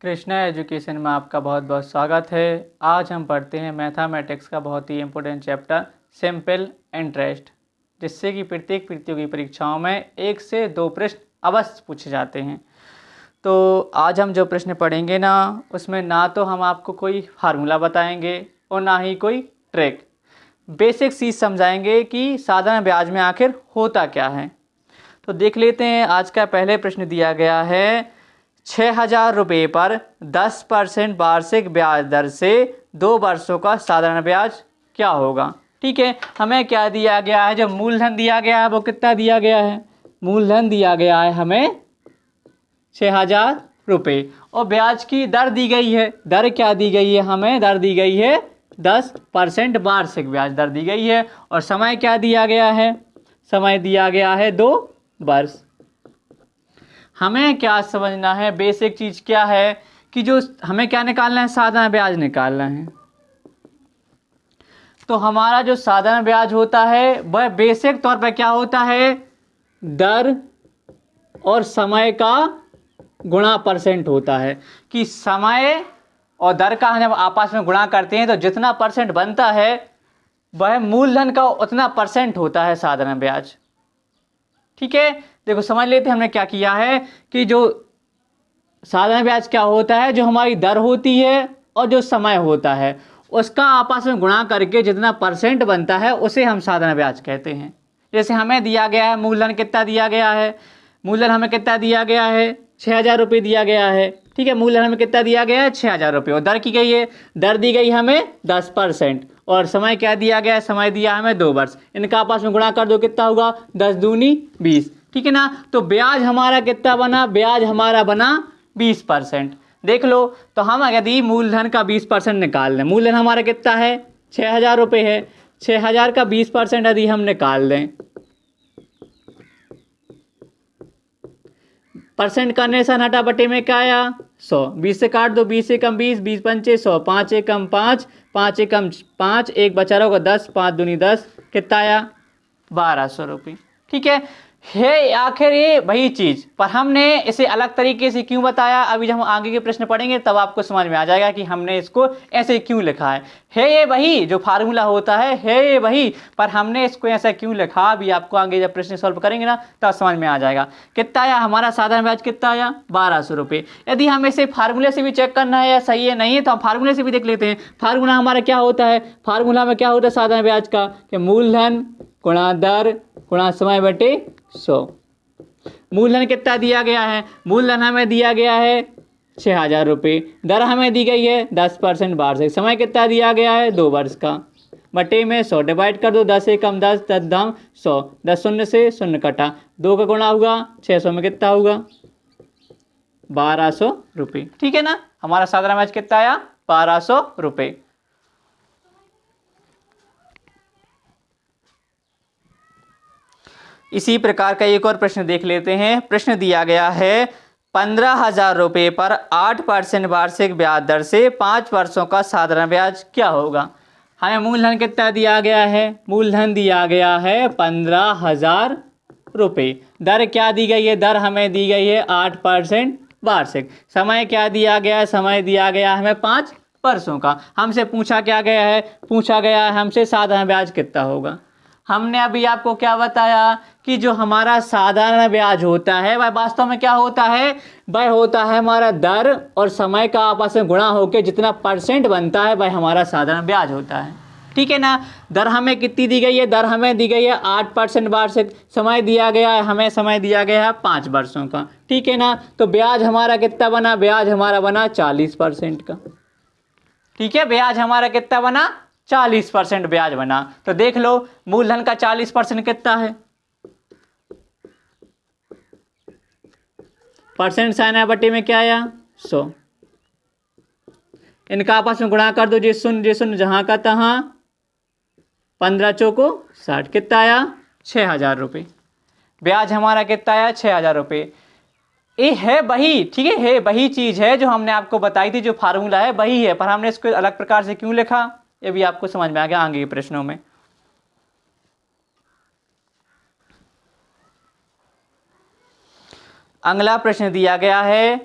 Krishna education में आपका बहुत बहुत स्वागत है। आज हम पढ़ते हैं मैथमेटिक्स का बहुत ही इम्पोर्टेंट चैप्टर सिंपल इंटरेस्ट, जिससे कि प्रत्येक प्रतियोगी परीक्षाओं में 1 से 2 प्रश्न अवश्य पूछे जाते हैं। तो आज हम जो प्रश्न पढ़ेंगे ना, उसमें ना तो हम आपको कोई फार्मूला बताएंगे और ना ही कोई ट्रिक, बेसिक चीज़ समझाएंगे कि साधारण ब्याज में आखिर होता क्या है। तो देख लेते हैं। आज का पहले प्रश्न दिया गया है, 6,000 रुपये पर 10% वार्षिक ब्याज दर से 2 वर्षों का साधारण ब्याज क्या होगा। ठीक है, हमें क्या दिया गया है, जो मूलधन दिया गया है वो कितना दिया गया है, मूलधन दिया गया है हमें 6,000 रुपये और ब्याज की दर दी गई है। दर क्या दी गई है, हमें दर दी गई है 10% वार्षिक ब्याज दर दी गई है। और समय क्या दिया गया है, समय दिया गया है 2 वर्ष। हमें क्या समझना है, बेसिक चीज क्या है कि जो हमें क्या निकालना है, साधारण ब्याज निकालना है। तो हमारा जो साधारण ब्याज होता है वह बेसिक तौर पर क्या होता है, दर और समय का गुणा परसेंट होता है। कि समय और दर का जब आपस में गुणा करते हैं तो जितना परसेंट बनता है वह मूलधन का उतना परसेंट होता है साधारण ब्याज। ठीक है, देखो समझ लेते हैं हमने क्या किया है कि जो साधारण ब्याज क्या होता है, जो हमारी दर होती है और जो समय होता है उसका आपस में गुणा करके जितना परसेंट बनता है उसे हम साधारण ब्याज कहते हैं। जैसे हमें दिया गया है मूलधन कितना दिया गया है, मूलधन हमें कितना दिया गया है, 6,000 रुपये दिया गया है। ठीक है, मूलधन हमें कितना दिया गया है, 6,000 रुपये। और दर की गई है, दर दी गई हमें 10%। और समय क्या दिया गया है, समय दिया हमें 2 वर्ष। इनका आपस में गुणा कर दो, कितना होगा, 10 दूनी 20। ठीक है ना, तो ब्याज हमारा कितना बना, ब्याज हमारा बना 20%। देख लो, तो हम यदि मूलधन का 20% निकाल लें, मूलधन हमारा कितना है, 6,000 रुपये है, 6,000 का 20% यदि हम निकाल लें, परसेंट करने से हटा बटे में क्या आया, 100। 20 से काट दो, 20 से कम 20, 20 पंचे 100, 5 एकम 5, 5 एकम 5, एक बचा रहा होगा 10, 5 दूनी 10, कितना आया, 1,200 रुपये। ठीक है आखिर ये वही चीज, पर हमने इसे अलग तरीके से क्यों बताया, अभी जब हम आगे के प्रश्न पढ़ेंगे तब आपको समझ में आ जाएगा कि हमने इसको ऐसे क्यों लिखा है ये वही जो फार्मूला होता है ये वही, पर हमने इसको ऐसा क्यों लिखा, अभी आपको आगे जब प्रश्न सॉल्व करेंगे ना तब समझ में आ जाएगा। कितना आया हमारा साधारण ब्याज, कितना आया, 1,200 रुपये। यदि हम इसे फार्मूले से भी चेक करना है या सही है नहीं है तो हम फार्मूले से भी देख लेते हैं। फार्मूला हमारा क्या होता है, फार्मूला में क्या होता है साधारण ब्याज का, कि मूलधन गुणा दर गुणा समय बटे 100। मूलधन कितना दिया गया है, मूलधन हमें दिया गया है 6,000 रुपये, दर हमें दी गई है 10% वार्षिक, समय कितना दिया गया है 2 वर्ष का, बटे में 100 डिवाइड कर दो, 10 एकम 10, 10 दाम 100, 10 शून्य से शून्य कटा, 2 का गुणा होगा 600 में कितना होगा, 1,200 रुपये। ठीक है ना, हमारा साधारण ब्याज कितना आया, 1,200 रुपये। इसी प्रकार का एक और प्रश्न देख लेते हैं। प्रश्न दिया गया है, 15,000 रुपये पर 8% वार्षिक ब्याज दर से 5 वर्षों का साधारण ब्याज क्या होगा। हमें मूलधन कितना दिया गया है, मूलधन दिया गया है 15,000 रुपये, दर क्या दी गई है, दर हमें दी गई है 8% वार्षिक, समय क्या दिया गया है, समय दिया गया है हमें 5 वर्षों का। हमसे पूछा क्या गया है, पूछा गया है हमसे साधारण ब्याज कितना होगा। हमने अभी आपको क्या बताया कि जो हमारा साधारण ब्याज होता है वह वास्तव में क्या होता है, वह होता है हमारा दर और समय का आपस में गुणा होकर जितना परसेंट बनता है वह हमारा साधारण ब्याज होता है। ठीक है ना, दर हमें कितनी दी गई है, दर हमें दी गई है 8% वार्षिक, समय दिया गया है हमें, समय दिया गया है 5 वर्षों का। ठीक है ना, तो ब्याज हमारा कितना बना, ब्याज हमारा बना 40% का। ठीक है, ब्याज हमारा कितना बना, 40% ब्याज बना। तो देख लो मूलधन का 40% कितना है, परसेंट साइन है बटे में क्या आया 100, इनका आपस में गुणा कर दो, जे शून्य जहां का तहां, 15 चौको 60, कितना आया 6,000 रुपये। ब्याज हमारा कितना आया 6,000 रुपये। ये है वही, ठीक है वही चीज है जो हमने आपको बताई थी, जो फार्मूला है वही है, पर हमने इसको अलग प्रकार से क्यों लिखा ये भी आपको समझ में आ गया आगे के प्रश्नों में। अगला प्रश्न दिया गया है,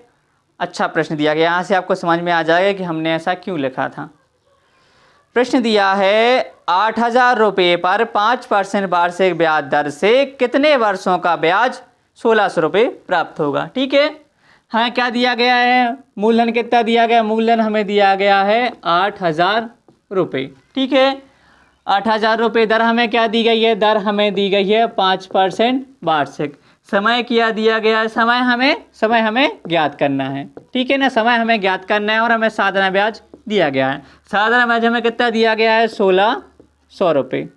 अच्छा प्रश्न दिया गया, यहाँ से आपको समझ में आ जाएगा कि हमने ऐसा क्यों लिखा था। प्रश्न दिया है 8,000 रुपये पर 5% वार्षिक ब्याज दर से कितने वर्षों का ब्याज 1,600 रुपये प्राप्त होगा। ठीक है, हमें क्या दिया गया है, मूलधन कितना दिया गया, मूलधन हमें दिया गया है 8,000 रुपये। ठीक है, 8,000 रुपये, दर हमें क्या दी गई है, दर हमें दी गई है 5% वार्षिक। समय क्या दिया गया है, समय हमें ज्ञात करना है। ठीक है ना, समय हमें ज्ञात करना है और हमें साधारण ब्याज दिया गया है। साधारण ब्याज हमें कितना दिया गया है, 1,600 रुपये।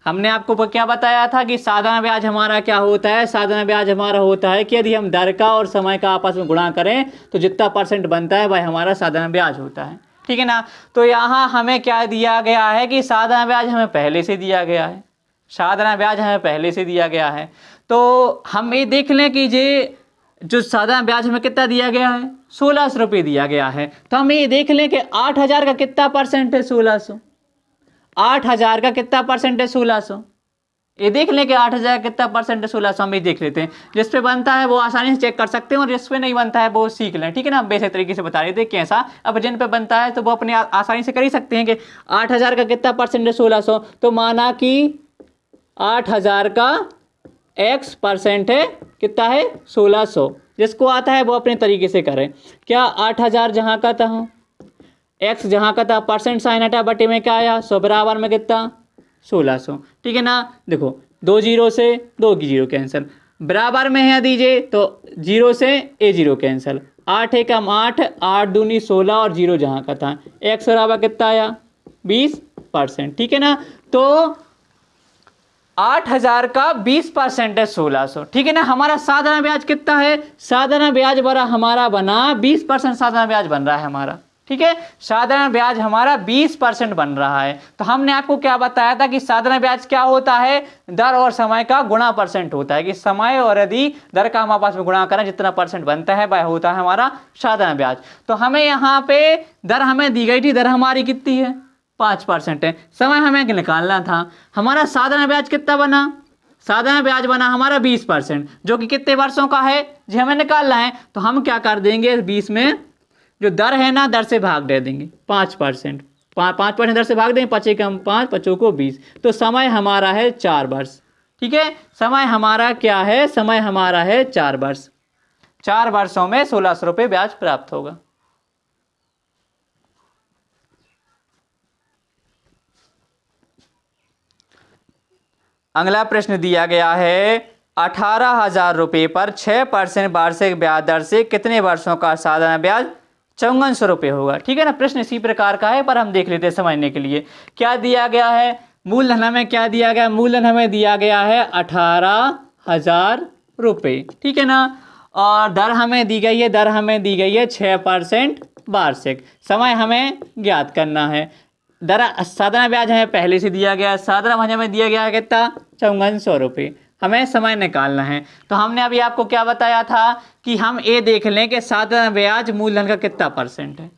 हमने आपको क्या बताया था कि साधारण ब्याज हमारा क्या होता है, साधारण ब्याज हमारा होता है कि यदि हम दर का और समय का आपस में गुणा करें तो जितना परसेंट बनता है वह हमारा साधारण ब्याज होता है। ठीक है ना, तो यहाँ हमें क्या दिया गया है कि साधारण ब्याज हमें पहले से दिया गया है, साधारण ब्याज हमें पहले से दिया गया है। तो हम ये देख लें कि जो साधारण ब्याज हमें कितना दिया गया है, 1,600 रुपये दिया गया है। तो हम ये देख लें कि 8,000 का कितना परसेंट है, 1,600। 8,000 का कितना परसेंट है, 1,600। ये देख लें कि 8,000 का कितना परसेंट है, 1,600। हम ये देख लेते हैं, जिस पे बनता है वो आसानी से चेक कर सकते हैं और जिस पे नहीं बनता है वो सीख लें। ठीक है ना, हम बेसिक तरीके से बता रहे थे कैसा। अब जिन पे बनता है तो वो अपने आसानी से कर ही सकते हैं कि 8,000 का कितना परसेंट है, 1,600। तो माना कि 8,000 का x परसेंट है, कितना है, 1,600। जिसको आता है वो अपने तरीके से करें। क्या 8,000 जहाँ का था, x जहाँ का था, परसेंट साइन हटा, बटे में क्या आया, 100 बराबर में कितना, 1,600। ठीक है ना, देखो 2 जीरो से 2 की जीरो कैंसिल, बराबर में है दीजिए तो 0 से a 0 कैंसिल, 8 एकम 8, 8 दूनी 16 और 0 जहाँ का था, x बराबर कितना आया, 20%। ठीक है ना, तो 8,000 का 20% है 1,600। ठीक है ना, हमारा साधारण ब्याज कितना है, साधारण ब्याज बड़ा हमारा बना 20%, साधारण ब्याज बन रहा है हमारा। ठीक है, साधारण ब्याज हमारा 20% बन रहा है। तो हमने आपको क्या बताया था कि साधारण ब्याज क्या होता है, दर और समय का गुणा परसेंट होता है, कि समय और यदि दर का हम आपस में गुणा करें जितना परसेंट बनता है वह होता है हमारा साधारण ब्याज। तो हमें यहाँ पे दर हमें दी गई थी, दर हमारी कितनी है, 5% है। समय हमें निकालना था, हमारा साधारण ब्याज कितना बना, साधारण ब्याज बना हमारा 20%, जो कि कितने वर्षों का है जी हमें निकालना है। तो हम क्या कर देंगे, 20 में जो दर है ना, दर से भाग दे देंगे 5%, 5% दर से भाग देंगे, 5 एकम 5, 5 को 20। तो समय हमारा है 4 वर्ष। ठीक है, समय हमारा क्या है, समय हमारा है 4 वर्ष। 4 वर्षों में 1,600 रुपये ब्याज प्राप्त होगा। अगला प्रश्न दिया गया है 18,000 रुपये पर 6% वार्षिक ब्याज दर से कितने वर्षों का साधारण ब्याज 5400 रुपये होगा। ठीक है ना, प्रश्न इसी प्रकार का है पर हम देख लेते हैं समझने के लिए। क्या दिया गया है, मूलधन हमें क्या दिया गया, मूलधन हमें दिया गया है 18,000 रुपये। ठीक है ना, और दर हमें दी गई है, दर हमें दी गई है 6% वार्षिक। समय हमें ज्ञात करना है, दर साधारण ब्याज हमें पहले से दिया गया है, साधारण ब्याज हमें दिया गया है कितना, 5400 रुपये। हमें समय निकालना है। तो हमने अभी आपको क्या बताया था कि हम ये देख लें कि साधारण ब्याज मूलधन का कितना परसेंट है,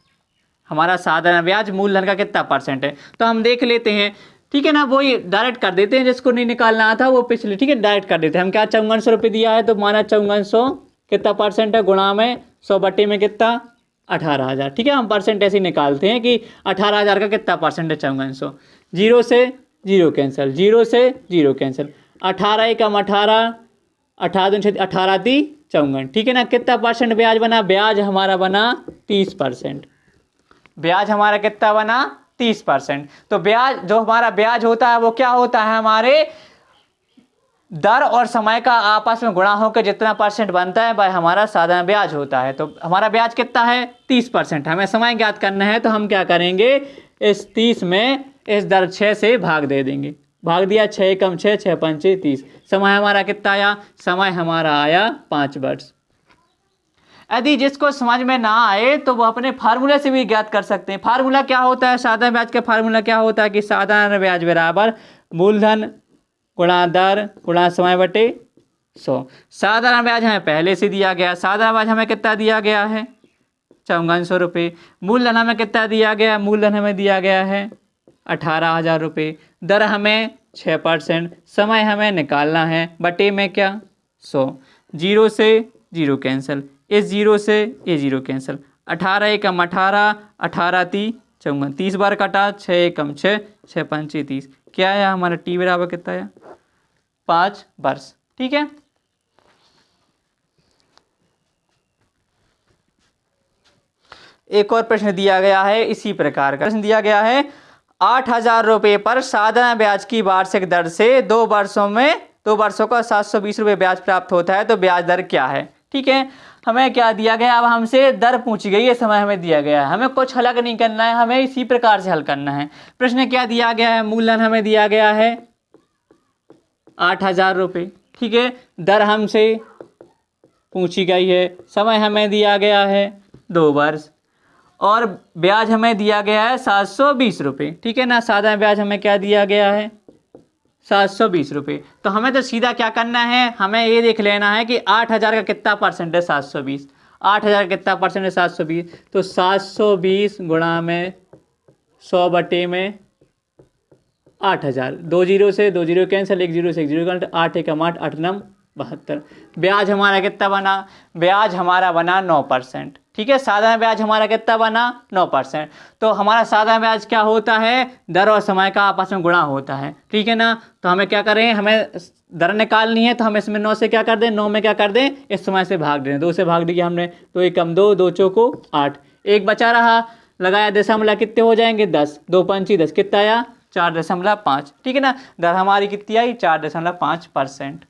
हमारा साधारण ब्याज मूलधन का कितना परसेंट है। तो हम देख लेते हैं। ठीक है ना, वो ये डायरेक्ट कर देते हैं, जिसको नहीं निकालना था वो पिछले, ठीक है, डायरेक्ट कर देते हैं। हम क्या 5400 रुपये दिया है तो माना 5400 कितना परसेंट है, गुणा में 100 बटे में कितना, 18,000। ठीक है, हम परसेंट ऐसे निकालते हैं कि 18,000 का कितना परसेंट है 5400। 0 से 0 कैंसिल, 0 से 0 कैंसिल, 18 एकम 18, 18 दी 54। ठीक है ना, कितना परसेंट ब्याज बना, ब्याज हमारा बना 30%। ब्याज हमारा कितना बना, 30%। तो ब्याज जो हमारा ब्याज होता है वो क्या होता है, हमारे दर और समय का आपस में गुणा होकर जितना परसेंट बनता है वह हमारा साधारण ब्याज होता है। तो हमारा ब्याज कितना है, 30%। हमें समय ज्ञात करना है तो हम क्या करेंगे, इस 30 में इस दर 6 से भाग दे देंगे। भाग दिया, 6 एकम 6, 6 पंचे 30। समय हमारा कितना आया, समय हमारा आया 5 वर्ष। यदि जिसको समझ में ना आए तो वो अपने फार्मूले से भी ज्ञात कर सकते हैं। फार्मूला क्या होता है, साधारण ब्याज का फार्मूला क्या होता है कि साधारण ब्याज बराबर मूलधन गुणा दर गुणा समय बटे 100। साधारण ब्याज हमें पहले से दिया गया, साधारण ब्याज हमें कितना दिया गया है, 5400 रुपये। मूलधन हमें कितना दिया गया, मूलधन हमें दिया गया है 18,000 रुपये। दर हमें 6%, समय हमें निकालना है, बटे में क्या 100। 0 से जीरो कैंसिल, इस जीरो से ये जीरो कैंसिल, 18 एकम 18, 18 × 3 = 30 बार कटा, 6 एकम 6, 6 × 5 = 30। क्या आया हमारा टी बराबर कितना आया? 5 वर्ष। ठीक है, एक और प्रश्न दिया गया है इसी प्रकार का प्रश्न दिया गया है 8,000 रुपये पर साधारण ब्याज की वार्षिक दर से 2 वर्षों का 720 रुपये ब्याज प्राप्त होता है, तो ब्याज दर क्या है? ठीक है, हमें क्या दिया गया, अब हमसे दर पूछी गई है, समय हमें दिया गया है, हमें कुछ अलग नहीं करना है, हमें इसी प्रकार से हल करना है। प्रश्न क्या दिया गया है? मूलधन हमें दिया गया है 8,000 रुपये। ठीक है, दर हमसे पूछी गई है, समय हमें दिया गया है 2 वर्ष, और ब्याज हमें दिया गया है 720 रुपये। ठीक है ना, साधारण ब्याज हमें क्या दिया गया है? 720 रुपये। तो हमें तो सीधा क्या करना है, हमें ये देख लेना है कि 8,000 का कितना परसेंट है 720, 8,000 का कितना परसेंट है 720, तो 720 गुणा में 100/में 8,000, 2 जीरो से 2 जीरो कैंसिल, 1 जीरो से 1 जीरो कैंसिल, 8 एकम 8, 8 9 72। ब्याज हमारा कितना बना? ब्याज हमारा बना 9%। ठीक है, साधारण ब्याज हमारा कितना बना? 9%। तो हमारा साधारण ब्याज क्या होता है? दर और समय का आपस में गुणा होता है। ठीक है ना, तो हमें क्या करें, हमें दर निकालनी है, तो हम इसमें 9 से क्या कर दें, 9 में क्या कर दें, इस समय से भाग दें, 2 से भाग दिया हमने, तो 1 कम 2, 2 चौको 8, एक बचा रहा, लगाया दशमलव, कितने हो जाएंगे 10, 2 पंची 10, कितना आया 4.5। ठीक है ना, दर हमारी कितनी आई 4.5%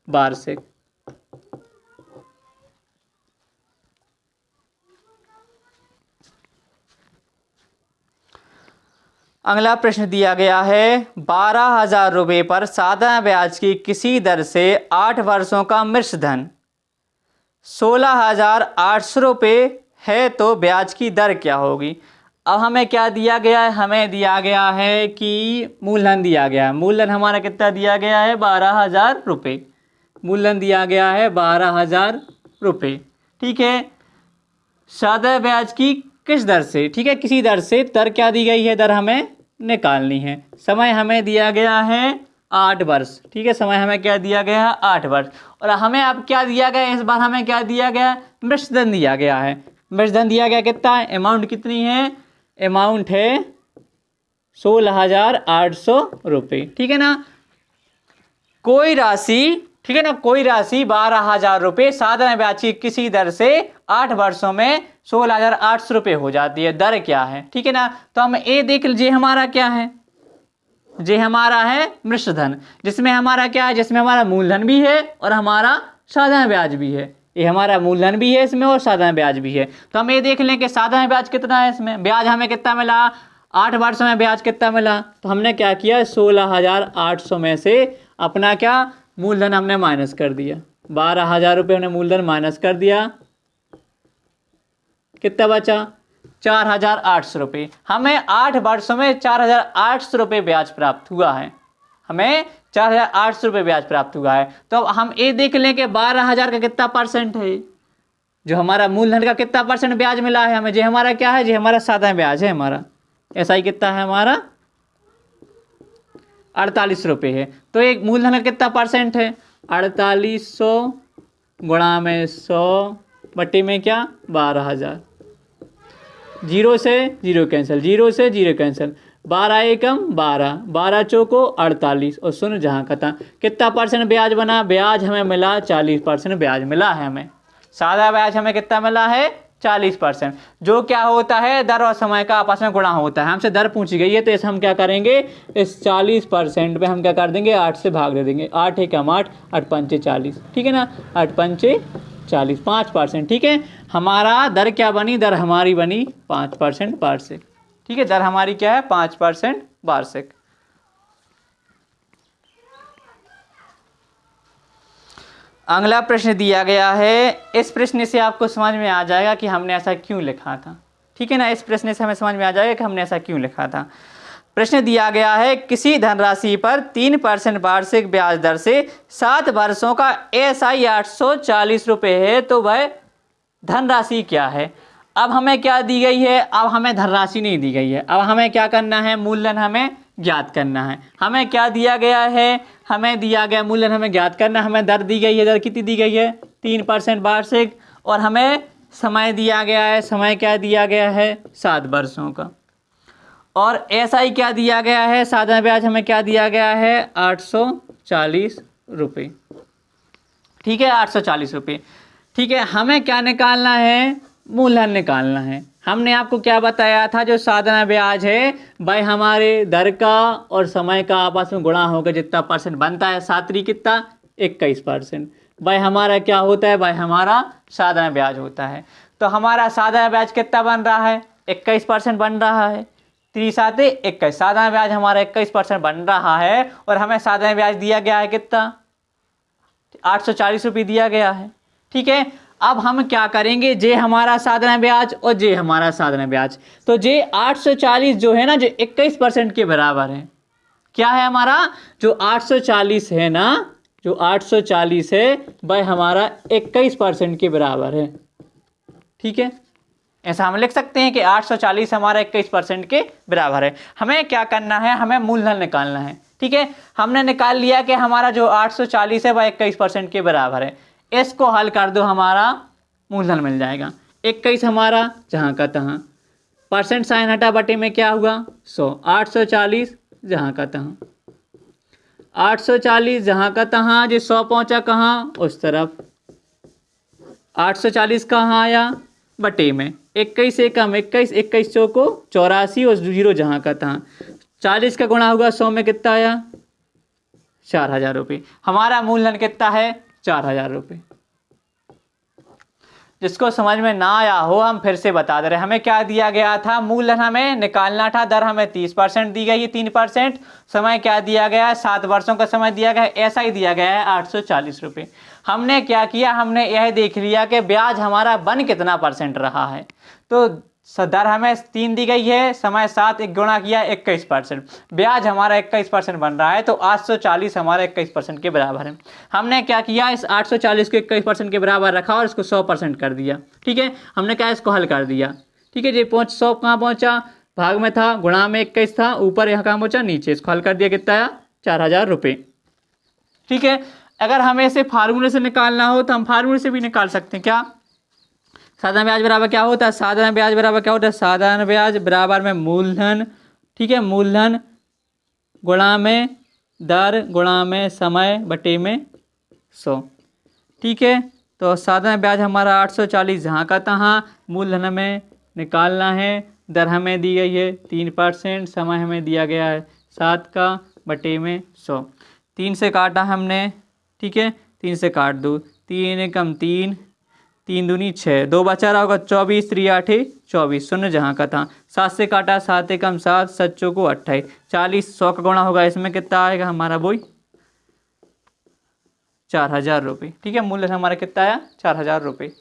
वार्षिक। अगला प्रश्न दिया गया है 12,000 रुपये पर साधारण ब्याज की किसी दर से 8 वर्षों का मिश्र धन 16,800 रुपये है, तो ब्याज की दर क्या होगी? अब हमें क्या दिया गया है? हमें दिया गया है कि मूलधन दिया गया है, मूलधन हमारा कितना दिया गया है? 12,000 रुपये, मूलधन दिया गया है 12,000 रुपये। ठीक है, साधारण ब्याज की किस दर से? ठीक है, किसी दर से, दर क्या दी गई है? दर हमें निकालनी है। समय हमें दिया गया है 8 वर्ष। ठीक है, समय हमें क्या दिया गया है? 8 वर्ष। और हमें अब क्या दिया गया? इस बार हमें क्या दिया गया? मिश्र धन दिया गया है। मिश्र धन दिया गया कितना है? अमाउंट कितनी है? अमाउंट है 16,800 रुपये। ठीक है ना, कोई राशि, ठीक है ना, कोई राशि 12,000 रुपये साधारण ब्याज की किसी दर से 8 वर्षों में 16,800 रुपये हो जाती है, दर क्या है? ठीक है ना, तो हम ये देख लीजिए हमारा क्या है, जे हमारा है मिश्र धन, जिसमें हमारा क्या है? जिसमें हमारा मूलधन भी है और हमारा साधारण ब्याज भी है। ये हमारा मूलधन भी है इसमें और साधारण ब्याज भी है। तो हम ये देख लें कि साधारण ब्याज कितना है इसमें, ब्याज हमें कितना मिला? 8 वर्षों में ब्याज कितना मिला? तो हमने क्या किया, 16,800 में से अपना क्या मूलधन हमने माइनस कर दिया, 12,000 रुपये हमने मूलधन माइनस कर दिया, कितना बचा? 4,800 रुपये। हमें 8 वर्षों में 4,800 रुपये ब्याज प्राप्त हुआ है, हमें 4,800 रुपये ब्याज प्राप्त हुआ है। तो अब हम ये देख लें कि 12,000 का कितना परसेंट है, जो हमारा मूलधन का कितना परसेंट ब्याज मिला है हमें, जो हमारा क्या है, जो हमारा साधारण ब्याज है हमारा, ऐसा ही कितना है हमारा 48 रुपये है। तो एक मूलधन का कितना परसेंट है? 4800 गुणा में 100 बटे में क्या 12,000, जीरो से जीरो कैंसिल, जीरो से जीरो कैंसिल, 12 एकम 12, 12 चौको 48 और शून्य जहाँ खत्म। कितना परसेंट ब्याज बना? ब्याज हमें मिला 40% ब्याज मिला है हमें। सादा ब्याज हमें कितना मिला है? 40%, जो क्या होता है दर और समय का आपस में गुणा होता है। हमसे दर पूछी गई है तो इस हम क्या करेंगे, इस 40% पे हम क्या कर देंगे 8 से भाग दे देंगे, 8 एकम 8, 8 पंचे 40, ठीक है ना, 8 पंचे 40, 5%। ठीक है, हमारा दर क्या बनी? दर हमारी बनी 5% वार्षिक। ठीक है, दर हमारी क्या है? 5% वार्षिक। अगला प्रश्न दिया गया है, इस प्रश्न से आपको समझ में आ जाएगा कि हमने ऐसा क्यों लिखा था। ठीक है ना, इस प्रश्न से हमें समझ में आ जाएगा कि हमने ऐसा क्यों लिखा था। प्रश्न दिया गया है, किसी धनराशि पर 3% वार्षिक ब्याज दर से 7 वर्षों का SI 840 रुपये है, तो वह धनराशि क्या है? अब हमें क्या दी गई है? अब हमें धनराशि नहीं दी गई है, अब हमें क्या करना है, मूलधन हमें ज्ञात करना है। हमें क्या दिया गया है, हमें दिया गया मूलधन हमें ज्ञात करना, हमें दर दी गई है, दर कितनी दी गई है 3% वार्षिक, और हमें समय दिया गया है, समय क्या दिया गया है 7 वर्षों का, और ऐसा ही क्या दिया गया है, साधारण ब्याज हमें क्या दिया गया है 840 रुपये। ठीक है, 840 रुपये। ठीक है, हमें क्या निकालना है, मूलधन निकालना है। हमने आपको क्या बताया था, जो साधारण ब्याज है भाई हमारे दर का और समय का आपस में गुणा होकर जितना परसेंट बनता है, 7 कितना 21%। भाई हमारा क्या होता है, भाई हमारा साधारण ब्याज होता है। तो हमारा साधारण ब्याज कितना बन रहा है 21% बन रहा है, 3 7 21, साधारण ब्याज हमारा 21% बन रहा है, और हमें साधारण ब्याज दिया गया है कितना 840 रुपये दिया गया है। ठीक है, अब हम क्या करेंगे, जे हमारा साधारण ब्याज और जे हमारा साधारण ब्याज, तो जे 840 जो है ना, जो 21% के बराबर है, क्या है हमारा जो 840 है ना, जो 840 है भाई हमारा 21% के बराबर है। ठीक है, ऐसा हम लिख सकते हैं कि 840 हमारा 21% के बराबर है। हमें क्या करना है, हमें मूलधन निकालना है। ठीक है, हमने निकाल लिया कि हमारा जो 840 है वह 21% के बराबर है। इसको हल कर दो, हमारा मूलधन मिल जाएगा। 21 हमारा जहाँ का तहाँ, परसेंट साइन हटा, बटे में क्या हुआ 100, 840 जहाँ का तहाँ, 840 जहाँ का तहाँ, जो 100 पहुँचा कहाँ उस तरफ, 840 कहाँ आया बटे में, 21 से कम 21, 21 चौको 84 और 0 जहाँ का तहाँ, 40 का गुणा होगा 100 में कितना आया 4000 रुपये। हमारा मूलधन कितना है 4000 रुपये। जिसको समझ में ना आया हो हम फिर से बता दे रहे हैं। हमें क्या दिया गया था, मूलधन हमें निकालना था, दर हमें 30% दी गई है 3%, समय क्या दिया गया है 7 वर्षों का समय दिया गया है, ऐसा ही दिया गया है 840 रुपये। हमने क्या किया, हमने यह देख लिया कि ब्याज हमारा बन कितना परसेंट रहा है। तो दर हमें 3 दी गई है, समय 7, एक गुणा किया 21%, ब्याज हमारा 21% बन रहा है, तो 840 हमारा 21% के बराबर है। हमने क्या किया, इस 840 को 21% के बराबर रखा और इसको 100% कर दिया। ठीक है, हमने क्या इसको हल कर दिया। ठीक है जी, 100 कहाँ पहुँचा, भाग में था, गुणा में 21 था, ऊपर यहाँ कहाँ पहुँचा नीचे, इसको हल कर दिया, कितना आया 4000 रुपये। ठीक है, अगर हमें इसे फार्मूले से निकालना हो तो हम फार्मूले से भी निकाल सकते हैं। क्या, साधारण ब्याज बराबर क्या होता है, साधारण ब्याज बराबर क्या होता है, साधारण ब्याज बराबर में मूलधन, ठीक है, मूलधन गुणा में दर गुणा में समय बटे में 100। ठीक है, तो साधारण ब्याज हमारा 840 जहाँ का तहाँ, मूलधन हमें निकालना है, दर हमें दी गई है 3%, समय हमें दिया गया है 7 का बटे में 100। 3 से काटा हमने, ठीक है, 3 से काट दो, 3 कम 3, 3 दूनी 6, 2 बचा रहा होगा 24, 3 8 24, शून्य जहाँ का था, 7 से काटा 7 कम 7, 7 चौको 28, 40, 100 का गुणा होगा, इसमें कितना आएगा हमारा वही 4000 रुपये। ठीक है, मूल्य हमारा कितना आया 4000 रुपये।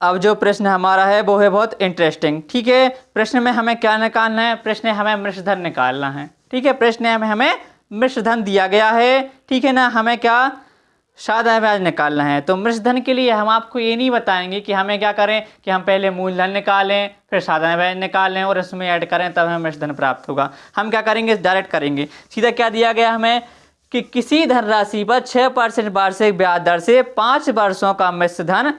अब जो प्रश्न हमारा है वो है बहुत इंटरेस्टिंग। ठीक है, प्रश्न में हमें क्या निकालना है, प्रश्न हमें मिश्रधन निकालना है। ठीक है, प्रश्न में हमें मिश्रधन दिया गया है। ठीक है ना, हमें क्या साधारण ब्याज निकालना है। तो मिश्रधन के लिए हम आपको ये नहीं बताएंगे कि हमें क्या करें कि हम पहले मूलधन निकालें फिर साधारण ब्याज निकालें और इसमें ऐड करें तब हमें मिश्रधन प्राप्त होगा। हम क्या करेंगे, डायरेक्ट करेंगे। सीधा क्या दिया गया हमें कि किसी धनराशि पर 6% वार्षिक ब्याज दर से 5 वर्षों का मिश्रधन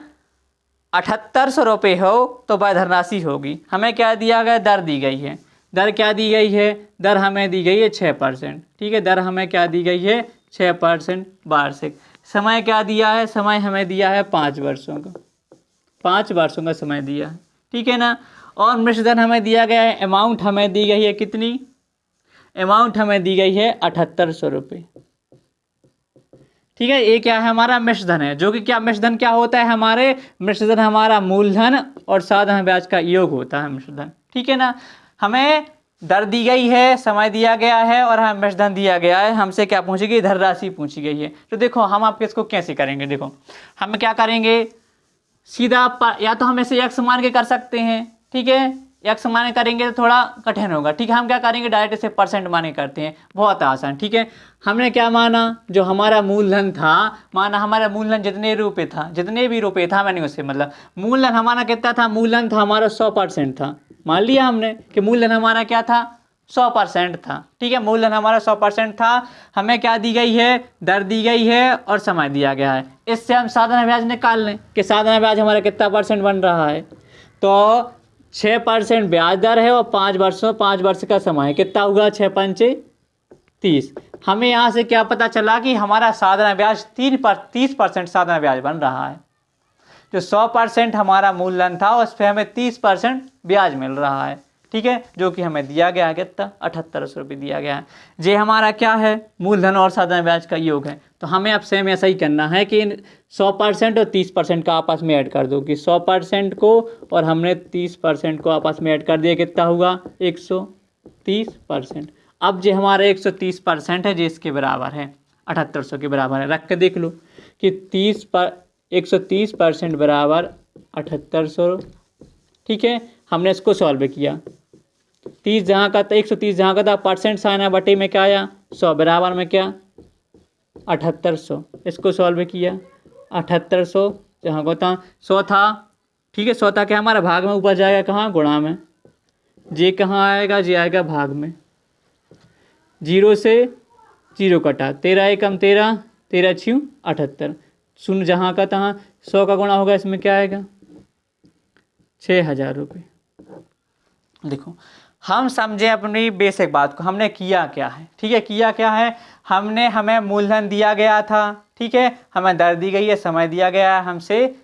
7800 रुपये हो तो वह धनराशि होगी। हमें क्या दिया गया, दर दी गई है। दर क्या दी गई है, दर हमें दी गई है 6%। ठीक है, दर हमें क्या दी गई है 6% वार्षिक। समय क्या दिया है, समय हमें दिया है 5 वर्षों का, 5 वर्षों का समय दिया है। ठीक है ना, और मिश्रधन हमें दिया गया है, अमाउंट हमें दी गई है कितनी, अमाउंट हमें दी गई है 7800 रुपये। ठीक है, ये क्या है हमारा मिश्रधन है, जो कि क्या मिश्रधन क्या होता है, हमारे मिश्रधन हमारा मूलधन और साधारण ब्याज का योग होता है मिश्रधन। ठीक है ना, हमें दर दी गई है, समय दिया गया है और हमें मिश्रधन दिया गया है। हमसे क्या पूछी गई, धनराशि पूछी गई है। तो देखो हम आपके इसको कैसे करेंगे, देखो हम क्या करेंगे, सीधा या तो हम इसे x मान के कर सकते हैं। ठीक है, एक्स माने करेंगे तो थोड़ा कठिन होगा। ठीक है, हम क्या करेंगे, डायरेक्ट इसे परसेंट माने करते हैं, बहुत आसान। ठीक है, हमने क्या माना, जो हमारा मूलधन था, माना हमारा मूलधन जितने रुपए था, जितने भी रुपए था मैंने उससे मतलब मूलधन हमारा कितना था, मूलधन था हमारा 100% था। मान लिया हमने कि मूलधन हमारा क्या था, 100% था। ठीक है, मूलधन हमारा 100% था। हमें क्या दी गई है, दर दी गई है और समय दिया गया है। इससे हम साधारण ब्याज निकाल लें कि साधारण ब्याज हमारा कितना परसेंट बन रहा है। तो 6% ब्याज दर है और 5 वर्ष का समय है। कितना हुआ, 6 पंचे 30। हमें यहाँ से क्या पता चला कि हमारा साधारण ब्याज 30% साधारण ब्याज बन रहा है। जो 100% हमारा मूलधन था उस पर हमें 30% ब्याज मिल रहा है। ठीक है, जो कि हमें दिया गया है कितना, 7800 रुपये दिया गया है। ये हमारा क्या है, मूलधन और साधारण ब्याज का योग है। तो हमें अब सेम ऐसा ही करना है कि 100% और 30% का आपस में ऐड कर दो, कि 100% को और हमने 30% को आपस में ऐड कर दिया, कितना हुआ, 130%। अब जो हमारा 130% है, जो इसके बराबर है 7800 के बराबर है। रख के देख लो कि 130% बराबर 7800। ठीक है, हमने इसको सॉल्व किया। 30 जहाँ का था, 130 जहाँ का था, परसेंट साइन है, बटे में क्या आया, 100 बराबर में क्या, 7800। इसको सॉल्व किया, 7800 जहाँ को था 100 था। ठीक है, 100 था क्या हमारा भाग में, ऊपर जाएगा कहाँ, गुणा में। जे कहाँ आएगा, जे आएगा भाग में। 0 से 0 कटा, 13 एकम 13, 13 छियु 78। शून्य जहाँ का तहाँ, 100 का गुणा होगा, इसमें क्या आएगा, 6000 रुपये। देखो, हम समझे अपनी बेसिक बात को, हमने किया क्या है। ठीक है, किया क्या है, हमें मूलधन दिया गया था। ठीक है, हमें दर दी गई है, समय दिया गया है, हमसे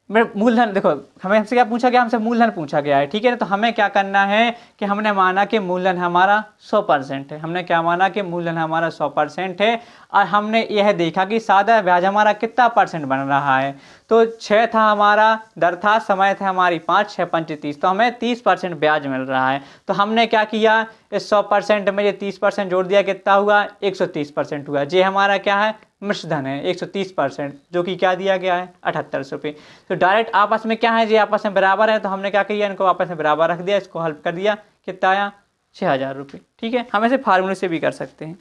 मूलधन, देखो हमें हमसे क्या पूछा गया, हमसे मूलधन पूछा गया है। ठीक है, तो हमें क्या करना है कि हमने माना कि मूलधन हमारा 100% है। हमने क्या माना कि मूलधन हमारा 100% है और हमने यह देखा कि साधारण ब्याज हमारा कितना परसेंट बन रहा है। तो 6 था हमारा, दर था, समय था हमारी 5, 6 पंचे 30, तो हमें 30% ब्याज मिल रहा है। तो हमने क्या किया, इस 100% में ये 30% जोड़ दिया, कितना हुआ, 130% हुआ। ये हमारा क्या है, मिश्रधन है 130%, जो कि क्या दिया गया है, 7800 रुपये। तो डायरेक्ट आपस में क्या है, ये आपस में बराबर है, तो हमने क्या किया, इनको आपस में बराबर रख दिया, इसको हल कर दिया, कितना आया, 6000 रुपये। ठीक है, हम इसे फार्मूले से भी कर सकते हैं।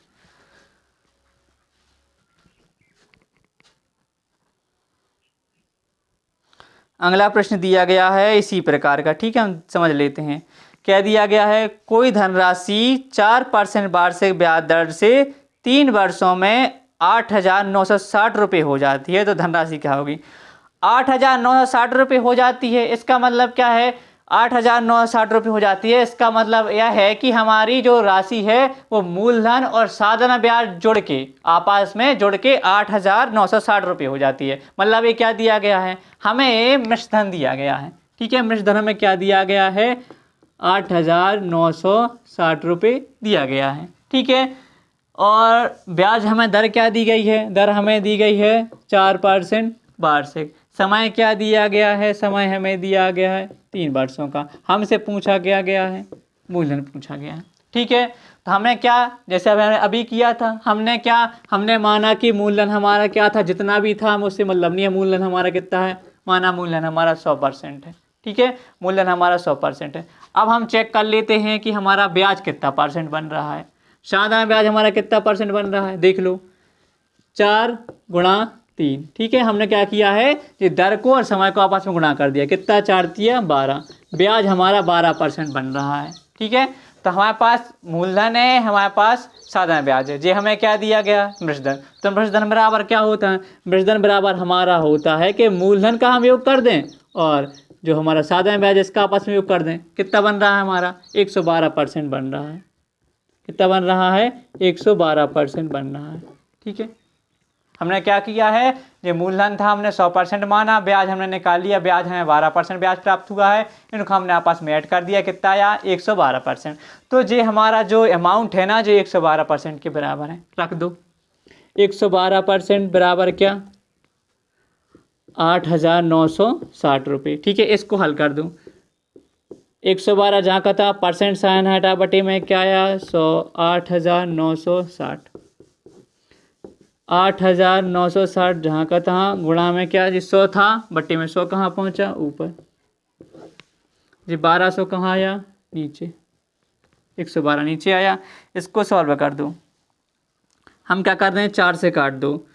अगला प्रश्न दिया गया है इसी प्रकार का। ठीक है, हम समझ लेते हैं। क्या दिया गया है, कोई धनराशि 4% वार्षिक ब्याज दर से 3 वर्षों में 8960 रुपये हो जाती है। तो धनराशि क्या होगी, 8960 रुपये हो जाती है। इसका मतलब क्या है, 8960 रुपये हो जाती है, इसका मतलब यह है कि हमारी जो राशि है वो मूलधन और साधारण ब्याज जुड़ के, आपस में जुड़ के 8960 रुपये हो जाती है। मतलब ये क्या दिया गया है, हमें मिश्रधन दिया गया है। ठीक है, मिश्रधन में क्या दिया गया है, 8960 रुपये दिया गया है। ठीक है, और ब्याज हमें दर क्या दी गई है, दर हमें दी गई है 4% वार्षिक। समय क्या दिया गया है, समय हमें दिया गया है 3 वर्षों का। हमसे पूछा गया है, मूलधन पूछा गया है। ठीक है, तो हमें क्या, जैसे हमने अभी किया था, हमने माना कि मूलधन हमारा क्या था, जितना भी था हम उससे मतलब नहीं है, मूलधन हमारा कितना है, माना मूलधन हमारा 100% है। ठीक है, मूलधन हमारा 100% है। अब हम चेक कर लेते हैं कि हमारा ब्याज कितना परसेंट बन रहा है। साधारण ब्याज हमारा कितना परसेंट बन रहा है, देख लो, 4 गुणा 3। ठीक है, हमने क्या किया है, ये दर को और समय को आपस में गुणा कर दिया, कितना, 4 तिया 12, ब्याज हमारा 12% बन रहा है। ठीक है, तो हमारे पास मूलधन है, हमारे पास साधारण ब्याज है। ये हमें क्या दिया गया, मिश्रधन। तो मिश्रधन बराबर क्या होता है, मिश्रधन बराबर हमारा होता है कि मूलधन का हम योग कर दें और जो हमारा साधारण ब्याज इसका आपस में योग कर दें। कितना बन रहा है हमारा, 112% बन रहा है। कितना बन रहा है, 112% बन रहा है। ठीक है, हमने क्या किया है, ये मूलधन था, हमने 100% माना, ब्याज हमने निकाल लिया, ब्याज हमें 12% ब्याज प्राप्त हुआ है, इनको हमने आपस में ऐड कर दिया, कितना आया, 112%। तो ये हमारा जो अमाउंट है ना, जो 112% के बराबर है, रख दो। 112% बराबर क्या, 8960 रुपये। ठीक है, इसको हल कर दूँ, 112 जहाँ का था, परसेंट साइन हटा, बटे में क्या आया, 100, 8960, 8960 जहाँ का था, गुणा में क्या, 100 था, बट्टे में 100 कहाँ पहुँचा, ऊपर, जी 1200 कहाँ आया, नीचे 112 नीचे आया। इसको सॉल्व कर दो। हम क्या कर रहे हैं, 4 से काट दो,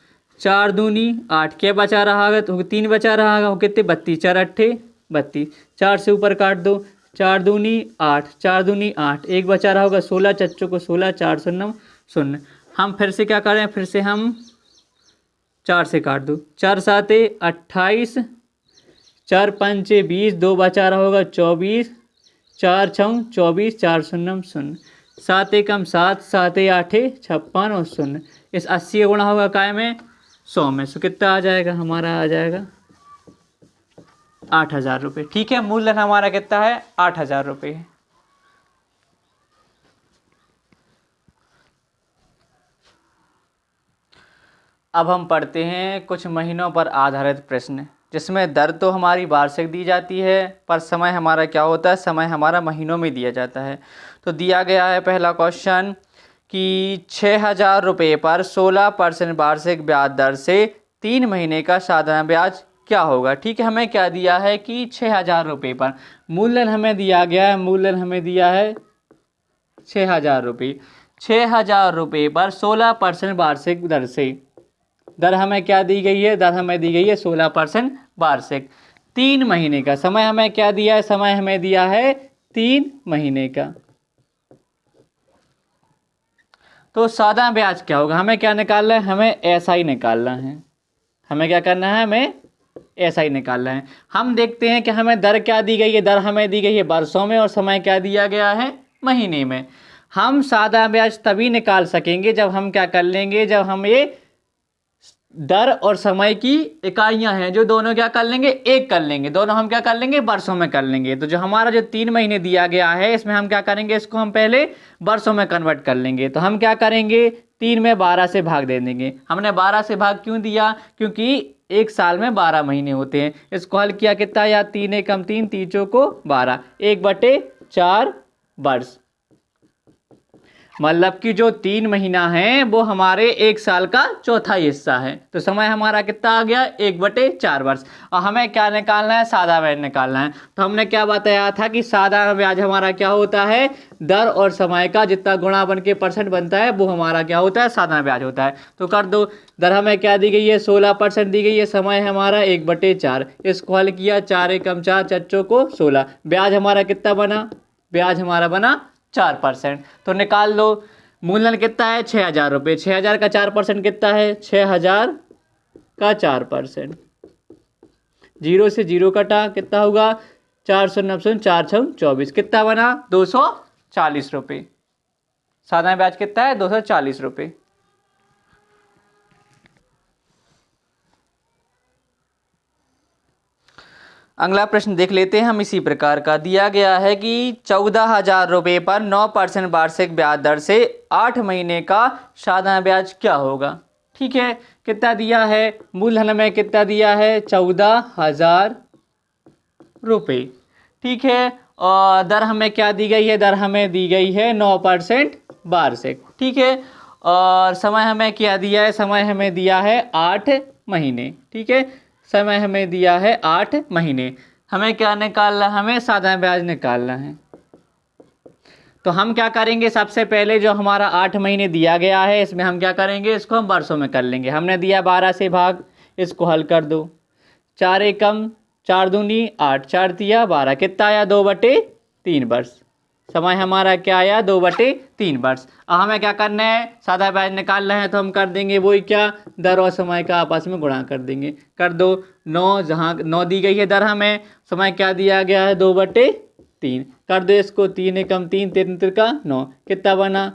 4 दूनी 8, क्या बचा रहा होगा, तो 3 बचा रहा होगा, कितने 32, 4 अट्ठे 32, 4 से ऊपर काट दो, 4 दूनी 8, 4 दूनी 8, एक बचा रहा होगा 16, चच्चों को 16, 4 शून्य 0। हम फिर से क्या करें, फिर से हम 4 से काट दो, 4 साते 28, 4 पंचे 20, 2 बचा रहा होगा 24, 4 छः 24, 4 शून्य 0, 7 एकम 7, 7 आठे 56 और 0। इस 80 का गुणा होगा काय में, 100 में। सो कितना आ जाएगा, हमारा आ जाएगा 8,000 रुपये। ठीक है, मूलधन हमारा कितना है, 8,000 रुपये है। अब हम पढ़ते हैं कुछ महीनों पर आधारित प्रश्न, जिसमें दर तो हमारी वार्षिक दी जाती है, पर समय हमारा क्या होता है, समय हमारा महीनों में दिया जाता है। तो दिया गया है पहला क्वेश्चन कि 6,000 रुपये पर 16% वार्षिक ब्याज दर से 3 महीने का साधारण ब्याज क्या होगा। ठीक है, हमें क्या दिया है कि 6,000 रुपये पर मूलधन हमें दिया गया है, मूलधन हमें दिया है 6,000 रुपये। 6,000 रुपये पर 16% वार्षिक दर से, दर हमें क्या दी गई है, दर हमें दी गई है 16% वार्षिक। 3 महीने का समय हमें क्या दिया है, समय हमें दिया है 3 महीने का। तो साधारण ब्याज क्या होगा, हमें क्या निकालना है, हमें ऐसा ही निकालना है। हमें क्या करना है, हमें ऐसा ही निकालना है। हम देखते हैं कि हमें दर क्या दी गई है, दर हमें दी गई है वर्षों में और समय क्या दिया गया है, महीने में। हम साधारण ब्याज तभी निकाल सकेंगे जब हम क्या कर लेंगे, जब हम ये दर और समय की इकाइयां हैं जो दोनों क्या कर लेंगे, एक कर लेंगे, दोनों हम क्या कर लेंगे, वर्षों में कर लेंगे। तो जो हमारा जो 3 महीने दिया गया है, इसमें हम क्या करेंगे, इसको हम पहले वर्षों में कन्वर्ट कर लेंगे। तो हम क्या करेंगे, 3 में 12 से भाग दे देंगे। हमने 12 से भाग क्यों दिया, क्योंकि एक साल में 12 महीने होते हैं। इसको हल किया कितना, या 3 एकम 3, तीचों को 12, 1/4 वर्ष। मतलब कि जो 3 महीना है वो हमारे एक साल का चौथा हिस्सा है। तो समय हमारा कितना आ गया, 1/4 वर्ष। और हमें क्या निकालना है, साधारण ब्याज निकालना है। तो हमने क्या बताया था कि साधारण ब्याज हमारा क्या होता है, दर और समय का जितना गुणा बन के परसेंट बनता है वो हमारा क्या होता है, साधारण ब्याज होता है। तो कर दो, दर हमें क्या दी गई है, 16% दी गई है, समय हमारा 1/4। इसको हल किया, 4 एकम 4, चच्चों को 16, ब्याज हमारा कितना बना, ब्याज हमारा बना 4%। तो निकाल लो, मूलधन कितना है, 6,000 रुपये, 6,000 का 4% कितना है, 6,000 का 4%। 0 से 0 कटा, कितना होगा, 4 शून्य 4 6 24, कितना बना, 240 रुपये। साधारण ब्याज कितना है, 240 रुपये। अगला प्रश्न देख लेते हैं हम। इसी प्रकार का दिया गया है कि 14,000 रुपये पर 9% वार्षिक ब्याज दर से 8 महीने का साधारण ब्याज क्या होगा। ठीक है, कितना दिया है, मूलधन में कितना दिया है, 14,000 रुपये। ठीक है, और दर हमें क्या दी गई है, दर हमें दी गई है 9% वार्षिक। ठीक है, और समय हमें क्या दिया है, समय हमें दिया है 8 महीने। ठीक है, समय हमें दिया है 8 महीने। हमें क्या निकालना है, हमें साधारण ब्याज निकालना है। तो हम क्या करेंगे, सबसे पहले जो हमारा 8 महीने दिया गया है, इसमें हम क्या करेंगे, इसको हम वर्षों में कर लेंगे। हमने दिया 12 से भाग, इसको हल कर दो, 4 एकम 4 दूनी 8, 4 तिया 12, कितना आया, 2/3 वर्ष। समय हमारा क्या आया, 2/3 वर्ष। अब हमें क्या करना है, साधारण ब्याज निकालना है। तो हम कर देंगे वही क्या, दर और समय का आपस में गुणा कर देंगे। कर दो, 9, जहाँ 9 दी गई है दर हमें, समय क्या दिया गया है, 2/3। कर दो इसको, 3 एकम 3, 3 त्रिका 9, कितना बना,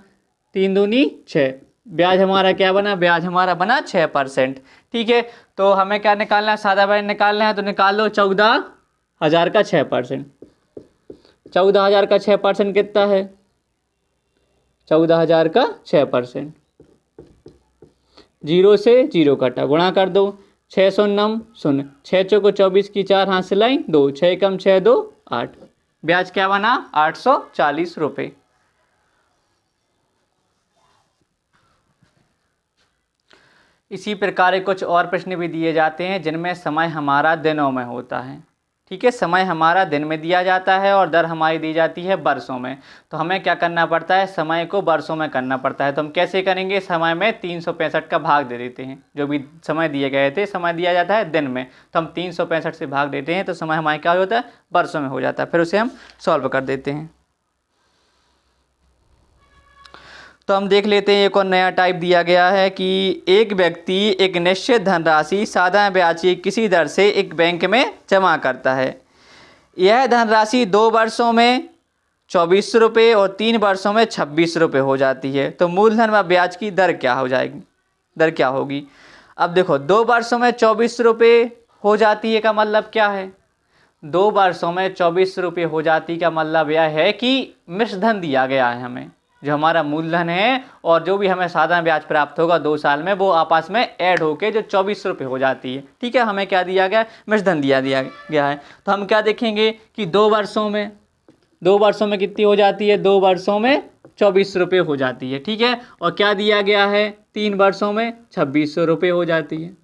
3 दूनी 6, ब्याज हमारा क्या बना, ब्याज हमारा बना 6%। ठीक है, तो हमें क्या निकालना है, साधारण ब्याज निकालना है। तो निकाल लो 14,000 का 6%। 14,000 का 6% कितना है, 14,000 का 6%। 0 से 0 कटा, गुणा कर दो, 6 शून्य 0, 6 चौको 24 की 4 हाथ से लाई 2, 6 एकम 6 2 8, ब्याज क्या बना, 840 रुपये। इसी प्रकार कुछ और प्रश्न भी दिए जाते हैं जिनमें समय हमारा दिनों में होता है। ठीक है, समय हमारा दिन में दिया जाता है और दर हमारी दी जाती है वर्षों में। तो हमें क्या करना पड़ता है, समय को वर्षों में करना पड़ता है। तो हम कैसे करेंगे, समय में 365 का भाग दे देते हैं। जो भी समय दिए गए थे, समय दिया जाता है दिन में, तो हम 365 से भाग देते हैं, तो समय हमारे क्या होता है, वर्षों में हो जाता है। फिर उसे हम सॉल्व कर देते हैं। तो हम देख लेते हैं, एक और नया टाइप दिया गया है कि एक व्यक्ति एक निश्चित धनराशि साधारण ब्याज की किसी दर से एक बैंक में जमा करता है। यह धनराशि 2 वर्षों में 24 रुपये और 3 वर्षों में 26 रुपये हो जाती है। तो मूलधन व ब्याज की दर क्या हो जाएगी, दर क्या होगी। अब देखो, 2 वर्षों में 24 रुपये हो जाती है का मतलब क्या है, 2 वर्षों में 24 रुपये हो जाती का मतलब यह है कि मिश्र धन दिया गया है हमें, जो हमारा मूलधन है और जो भी हमें साधारण ब्याज प्राप्त होगा 2 साल में, वो आपस में ऐड होके जो 24 रुपये हो जाती है। ठीक है, हमें क्या दिया गया है, मिश्र धन दिया गया है। तो हम क्या देखेंगे कि 2 वर्षों में कितनी हो जाती है, 2 वर्षों में 24 रुपये हो जाती है। ठीक है, और क्या दिया गया है, 3 वर्षों में 2600 रुपये हो जाती है।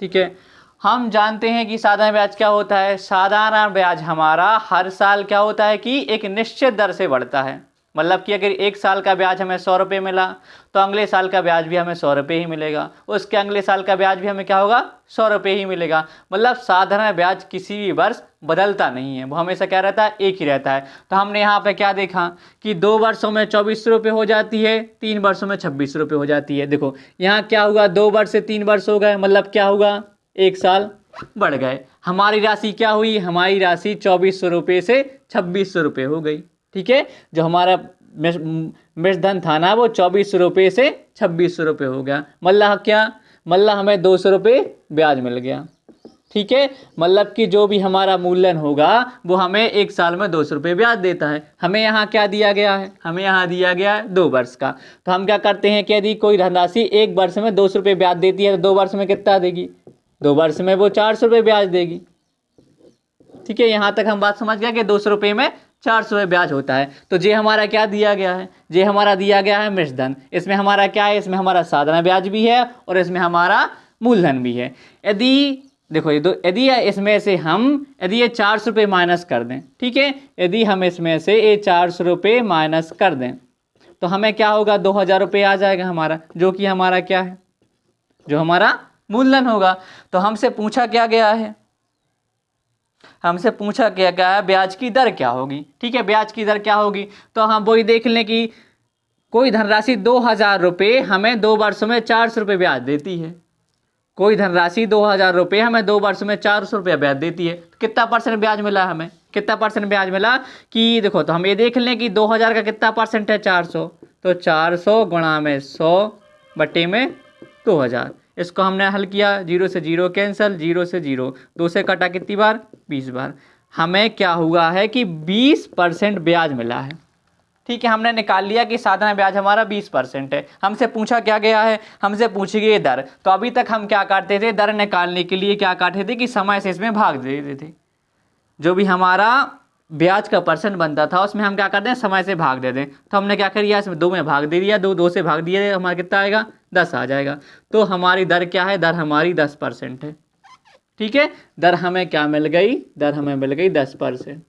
ठीक है, हम जानते हैं कि साधारण ब्याज क्या होता है। साधारण ब्याज हमारा हर साल क्या होता है कि एक निश्चित दर से बढ़ता है। मतलब कि अगर 1 साल का ब्याज हमें 100 रुपये मिला, तो अगले साल का ब्याज भी हमें 100 रुपये ही मिलेगा, उसके अगले साल का ब्याज भी हमें क्या होगा, 100 रुपये ही मिलेगा। मतलब साधारण ब्याज किसी भी वर्ष बदलता नहीं है, वो हमेशा क्या रहता है, एक ही रहता है। तो हमने यहाँ पे क्या देखा कि 2 वर्षों में 24 रुपये हो जाती है, 3 वर्षों में 26 रुपये हो जाती है। देखो यहाँ क्या हुआ, 2 वर्ष से 3 वर्ष हो गए, मतलब क्या हुआ, 1 साल बढ़ गए। हमारी राशि क्या हुई, हमारी राशि 2400 रुपये से 2600 रुपये हो गई। ठीक है, जो हमारा मिश्र धन था ना, वो 2400 रुपये से 2600 रुपये हो गया। मतलब क्या, मतलब हमें 200 रुपये ब्याज मिल गया। ठीक है, मतलब कि जो भी हमारा मूलधन होगा वो हमें 1 साल में 200 रुपये ब्याज देता है। हमें यहाँ क्या दिया गया है, हमें यहाँ दिया गया है 2 वर्ष का। तो हम क्या करते हैं कि यदि कोई धनराशि 1 वर्ष में 200 रुपये ब्याज देती है, तो 2 वर्ष में कितना देगी, 2 वर्ष में वो 400 रुपये ब्याज देगी। ठीक है, यहाँ तक हम बात समझ गए कि 200 रुपये में 400 रुपये ब्याज होता है। तो ये हमारा क्या दिया गया है, ये हमारा दिया गया है मिश्र धन। इसमें हमारा क्या है, इसमें हमारा साधारण ब्याज भी है और इसमें हमारा मूलधन भी है। यदि देखो यदि इसमें से हम यदि ये 400 रुपये माइनस कर दें, ठीक है, यदि हम इसमें से ये 400 रुपये माइनस कर दें, तो हमें क्या होगा, 2000 रुपये आ जाएगा हमारा, जो कि हमारा क्या है, जो हमारा मूलधन होगा। तो हमसे पूछा क्या गया है, हमसे पूछा क्या गया है, ब्याज की दर क्या होगी। ठीक है, ब्याज की दर क्या होगी, तो हम वही देख लें कि कोई धनराशि 2000 रुपये हमें 2 वर्षों में 400 रुपये ब्याज देती है। कोई धनराशि 2000 रुपये हमें 2 वर्षों में 400 रुपये ब्याज देती है। तो कितना % ब्याज मिला हमें, कितना % ब्याज मिला कि देखो, तो हम ये देख लें कि 2000 का कितना % है, 400। तो 400 गुणा में 100 बटे में 2000। इसको हमने हल किया, 0 से 0 कैंसिल, 0 से 0, 2 से कटा कितनी बार, 20 बार। हमें क्या हुआ है कि 20% ब्याज मिला है। ठीक है, हमने निकाल लिया कि साधारण ब्याज हमारा 20% है। हमसे पूछा क्या गया है, हमसे पूछी गई दर। तो अभी तक हम क्या करते थे, दर निकालने के लिए क्या करते थे कि समय से इसमें भाग दे देते थे। जो भी हमारा ब्याज का % बनता था उसमें हम क्या करते हैं, समय से भाग दे दें। तो हमने क्या किया, इसमें 2 में भाग दे दिया, 2 से भाग दिए, हमारा कितना आएगा, 10 आ जाएगा। तो हमारी दर क्या है, दर हमारी 10% है। ठीक है, दर हमें क्या मिल गई, दर हमें मिल गई 10%।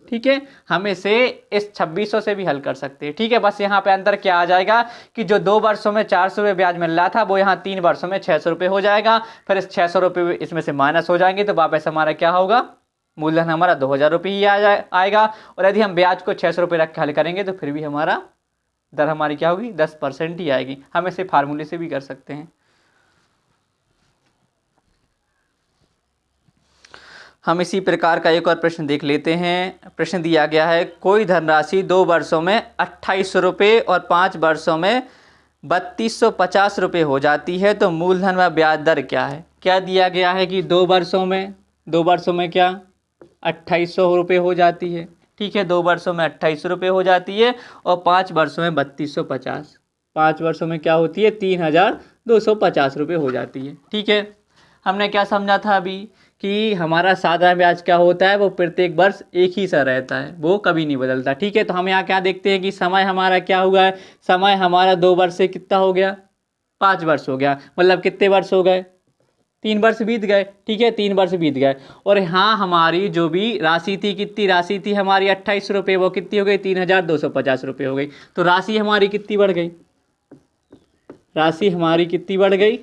ठीक है, हम इसे इस 2600 से भी हल कर सकते हैं। ठीक है, बस यहाँ पे अंतर क्या आ जाएगा कि जो 2 वर्षों में 400 रुपये ब्याज मिल रहा था, वो यहाँ 3 वर्षों में 600 रुपये हो जाएगा। फिर इस 600 रुपये इसमें से माइनस हो जाएंगे, तो वापस हमारा क्या होगा, मूलधन हमारा 2000 रुपये ही आएगा। और यदि हम ब्याज को 600 रुपये रख के हल करेंगे, तो फिर भी हमारा दर हमारी क्या होगी, 10% ही आएगी। हम इसे फार्मूले से भी कर सकते हैं। हम इसी प्रकार का एक और प्रश्न देख लेते हैं। प्रश्न दिया गया है, कोई धनराशि 2 वर्षों में 2800 रुपये और 5 वर्षों में 3250 रुपये हो जाती है, तो मूलधन व ब्याज दर क्या है। क्या दिया गया है कि 2 वर्षों में क्या 2800 रुपये हो जाती है। ठीक है, 2 वर्षों में 2800 रुपये हो जाती है और 5 वर्षों में 3250, 5 वर्षों में क्या होती है, 3250 रुपये हो जाती है। ठीक है, हमने क्या समझा था अभी कि हमारा साधारण ब्याज क्या होता है, वो प्रत्येक वर्ष एक ही सा रहता है, वो कभी नहीं बदलता। ठीक है, तो हम यहाँ क्या देखते हैं कि समय हमारा क्या हुआ है, समय हमारा 2 वर्ष से कितना हो गया, 5 वर्ष हो गया। मतलब कितने वर्ष हो गए, 3 वर्ष बीत गए, ठीक है, 3 वर्ष बीत गए। और यहाँ हमारी जो भी राशि थी, कितनी राशि थी हमारी 28 रुपये, वो कितनी हो गई 3250 रुपये हो गई। तो राशि हमारी कितनी बढ़ गई, राशि हमारी कितनी बढ़ गई,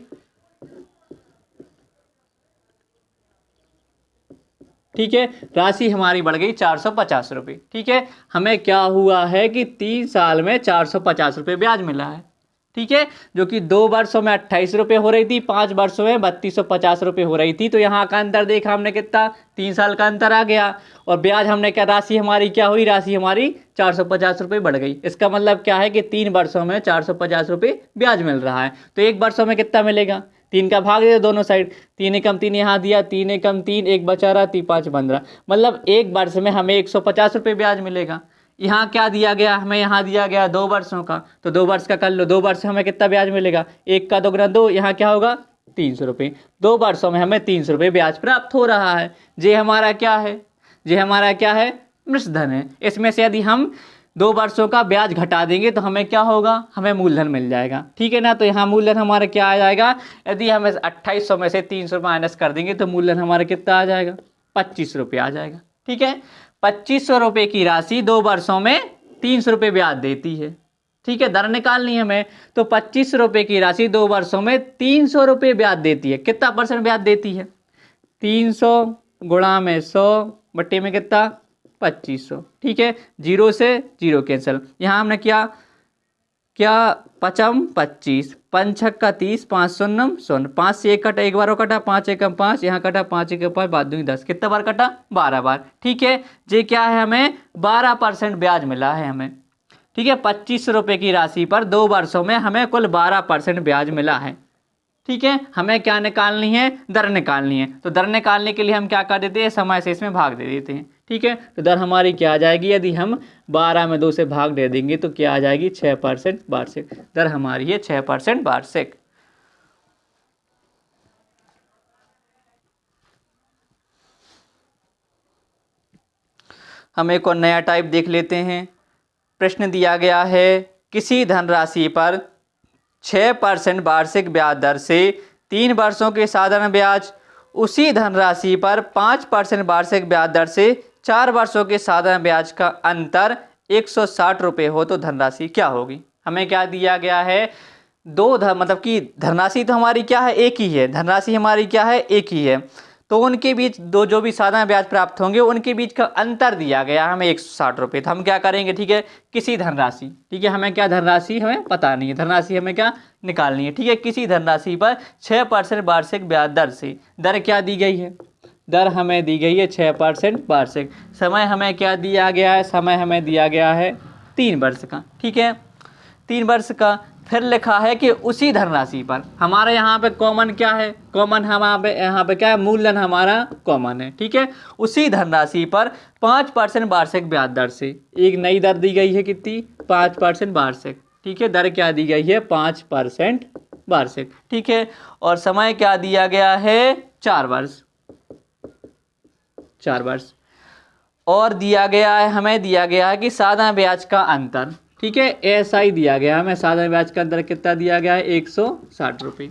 ठीक है, राशि हमारी बढ़ गई 450 रुपये। ठीक है, हमें क्या हुआ है कि 3 साल में 450 रुपये ब्याज मिला है। ठीक है, जो कि 2 वर्षों में 28 रुपये हो रही थी, 5 वर्षों में 3250 रुपये हो रही थी। तो यहाँ का अंतर देखा हमने कितना, 3 साल का अंतर आ गया। और ब्याज हमने क्या, राशि हमारी क्या हुई, राशि हमारी 450 रुपये बढ़ गई। इसका मतलब क्या है कि 3 वर्षों में 450 रुपये ब्याज मिल रहा है। तो 1 वर्षों में कितना मिलेगा, 3 का भाग दे दोनों साइड, 3 एकम 3 यहाँ दिया, 3 एकम 3, 1 बचा रहा, 3 5 15, मतलब 1 वर्ष में हमें 150 रुपये ब्याज मिलेगा। यहाँ क्या दिया गया हमें, यहाँ दिया गया 2 वर्षों का, तो 2 वर्ष का कर लो, 2 वर्ष हमें कितना ब्याज मिलेगा, 1 का 2 गुना 2, यहाँ क्या होगा 300 रुपये। 2 वर्षों में हमें 300 रुपये ब्याज प्राप्त हो रहा है। ये हमारा क्या है, ये हमारा क्या है, मृतधन है। इसमें से यदि हम 2 वर्षों का ब्याज घटा देंगे तो हमें क्या होगा, हमें मूलधन मिल जाएगा। ठीक है ना, तो यहाँ मूलधन हमारा क्या आ जाएगा, यदि हम 2800 में से 300 माइनस कर देंगे तो मूलधन हमारा कितना आ जाएगा, 25 रुपये आ जाएगा। ठीक है, 2500 रुपये की राशि 2 वर्षों में 300 रुपये ब्याज देती है। ठीक है, दर निकालनी है हमें, तो 25 रुपये की राशि 2 वर्षों में 300 रुपये ब्याज देती है। कितना परसेंट ब्याज देती है, 300 गुणा में 100 बट्टे में कितना 2500। ठीक है, 0 से 0 कैंसिल, यहाँ हमने क्या क्या 5 25, 5 6 30, 5 0 0, 5 से 1 कटा, 1 बार कटा, 5 एकम 5, यहाँ कटा 5 एकम 5, बाद दूंगी 10, कितना बार कटा 12 बार। ठीक है, ये क्या है, हमें 12% ब्याज मिला है हमें। ठीक है, 25 रुपये की राशि पर 2 वर्षों में हमें कुल 12% ब्याज मिला है। ठीक है, हमें क्या निकालनी है, दर निकालनी है। तो दर निकालने के लिए हम क्या कर देते हैं, समय से इसमें भाग दे देते हैं। ठीक है, तो दर हमारी क्या आ जाएगी, यदि हम 12 में 2 से भाग दे देंगे तो क्या आ जाएगी 6% वार्षिक। दर हमारी है 6% वार्षिक। हम एक और नया टाइप देख लेते हैं। प्रश्न दिया गया है, किसी धनराशि पर 6% वार्षिक ब्याज दर से 3 वर्षों के साधारण ब्याज, उसी धनराशि पर 5% वार्षिक ब्याज दर से 4 वर्षों के साधारण ब्याज का अंतर 160 रुपये हो तो धनराशि क्या होगी। हमें क्या दिया गया है, मतलब कि धनराशि तो हमारी क्या है, एक ही है, धनराशि हमारी क्या है, एक ही है। तो उनके बीच दो जो भी साधारण ब्याज प्राप्त होंगे उनके बीच का अंतर दिया गया हमें 160 रुपये। तो हम क्या करेंगे, ठीक है, किसी धनराशि, ठीक है, हमें क्या धनराशि हमें पता नहीं है, धनराशि हमें क्या निकालनी है। ठीक है, किसी धनराशि पर 6% वार्षिक ब्याज दर से, दर क्या दी गई है, दर हमें दी गई है 6% वार्षिक। समय हमें क्या दिया गया है, समय हमें दिया गया है 3 वर्ष का। ठीक है, 3 वर्ष का। फिर लिखा है कि उसी धनराशि पर, हमारे यहाँ पे कॉमन क्या है, कॉमन हमारे यहाँ पे क्या है, मूलधन हमारा कॉमन है। ठीक है, उसी धनराशि पर 5% वार्षिक ब्याज दर से एक नई दर दी गई है, कितनी 5% वार्षिक। ठीक है, दर क्या दी गई है 5% वार्षिक। ठीक है, और समय क्या दिया गया है 4 वर्ष, 4 वर्ष। और दिया गया है, हमें दिया गया है कि साधारण ब्याज का अंतर, ठीक है, ऐसा ही दिया गया हमें, साधारण ब्याज का अंतर कितना दिया गया है 160 रुपये।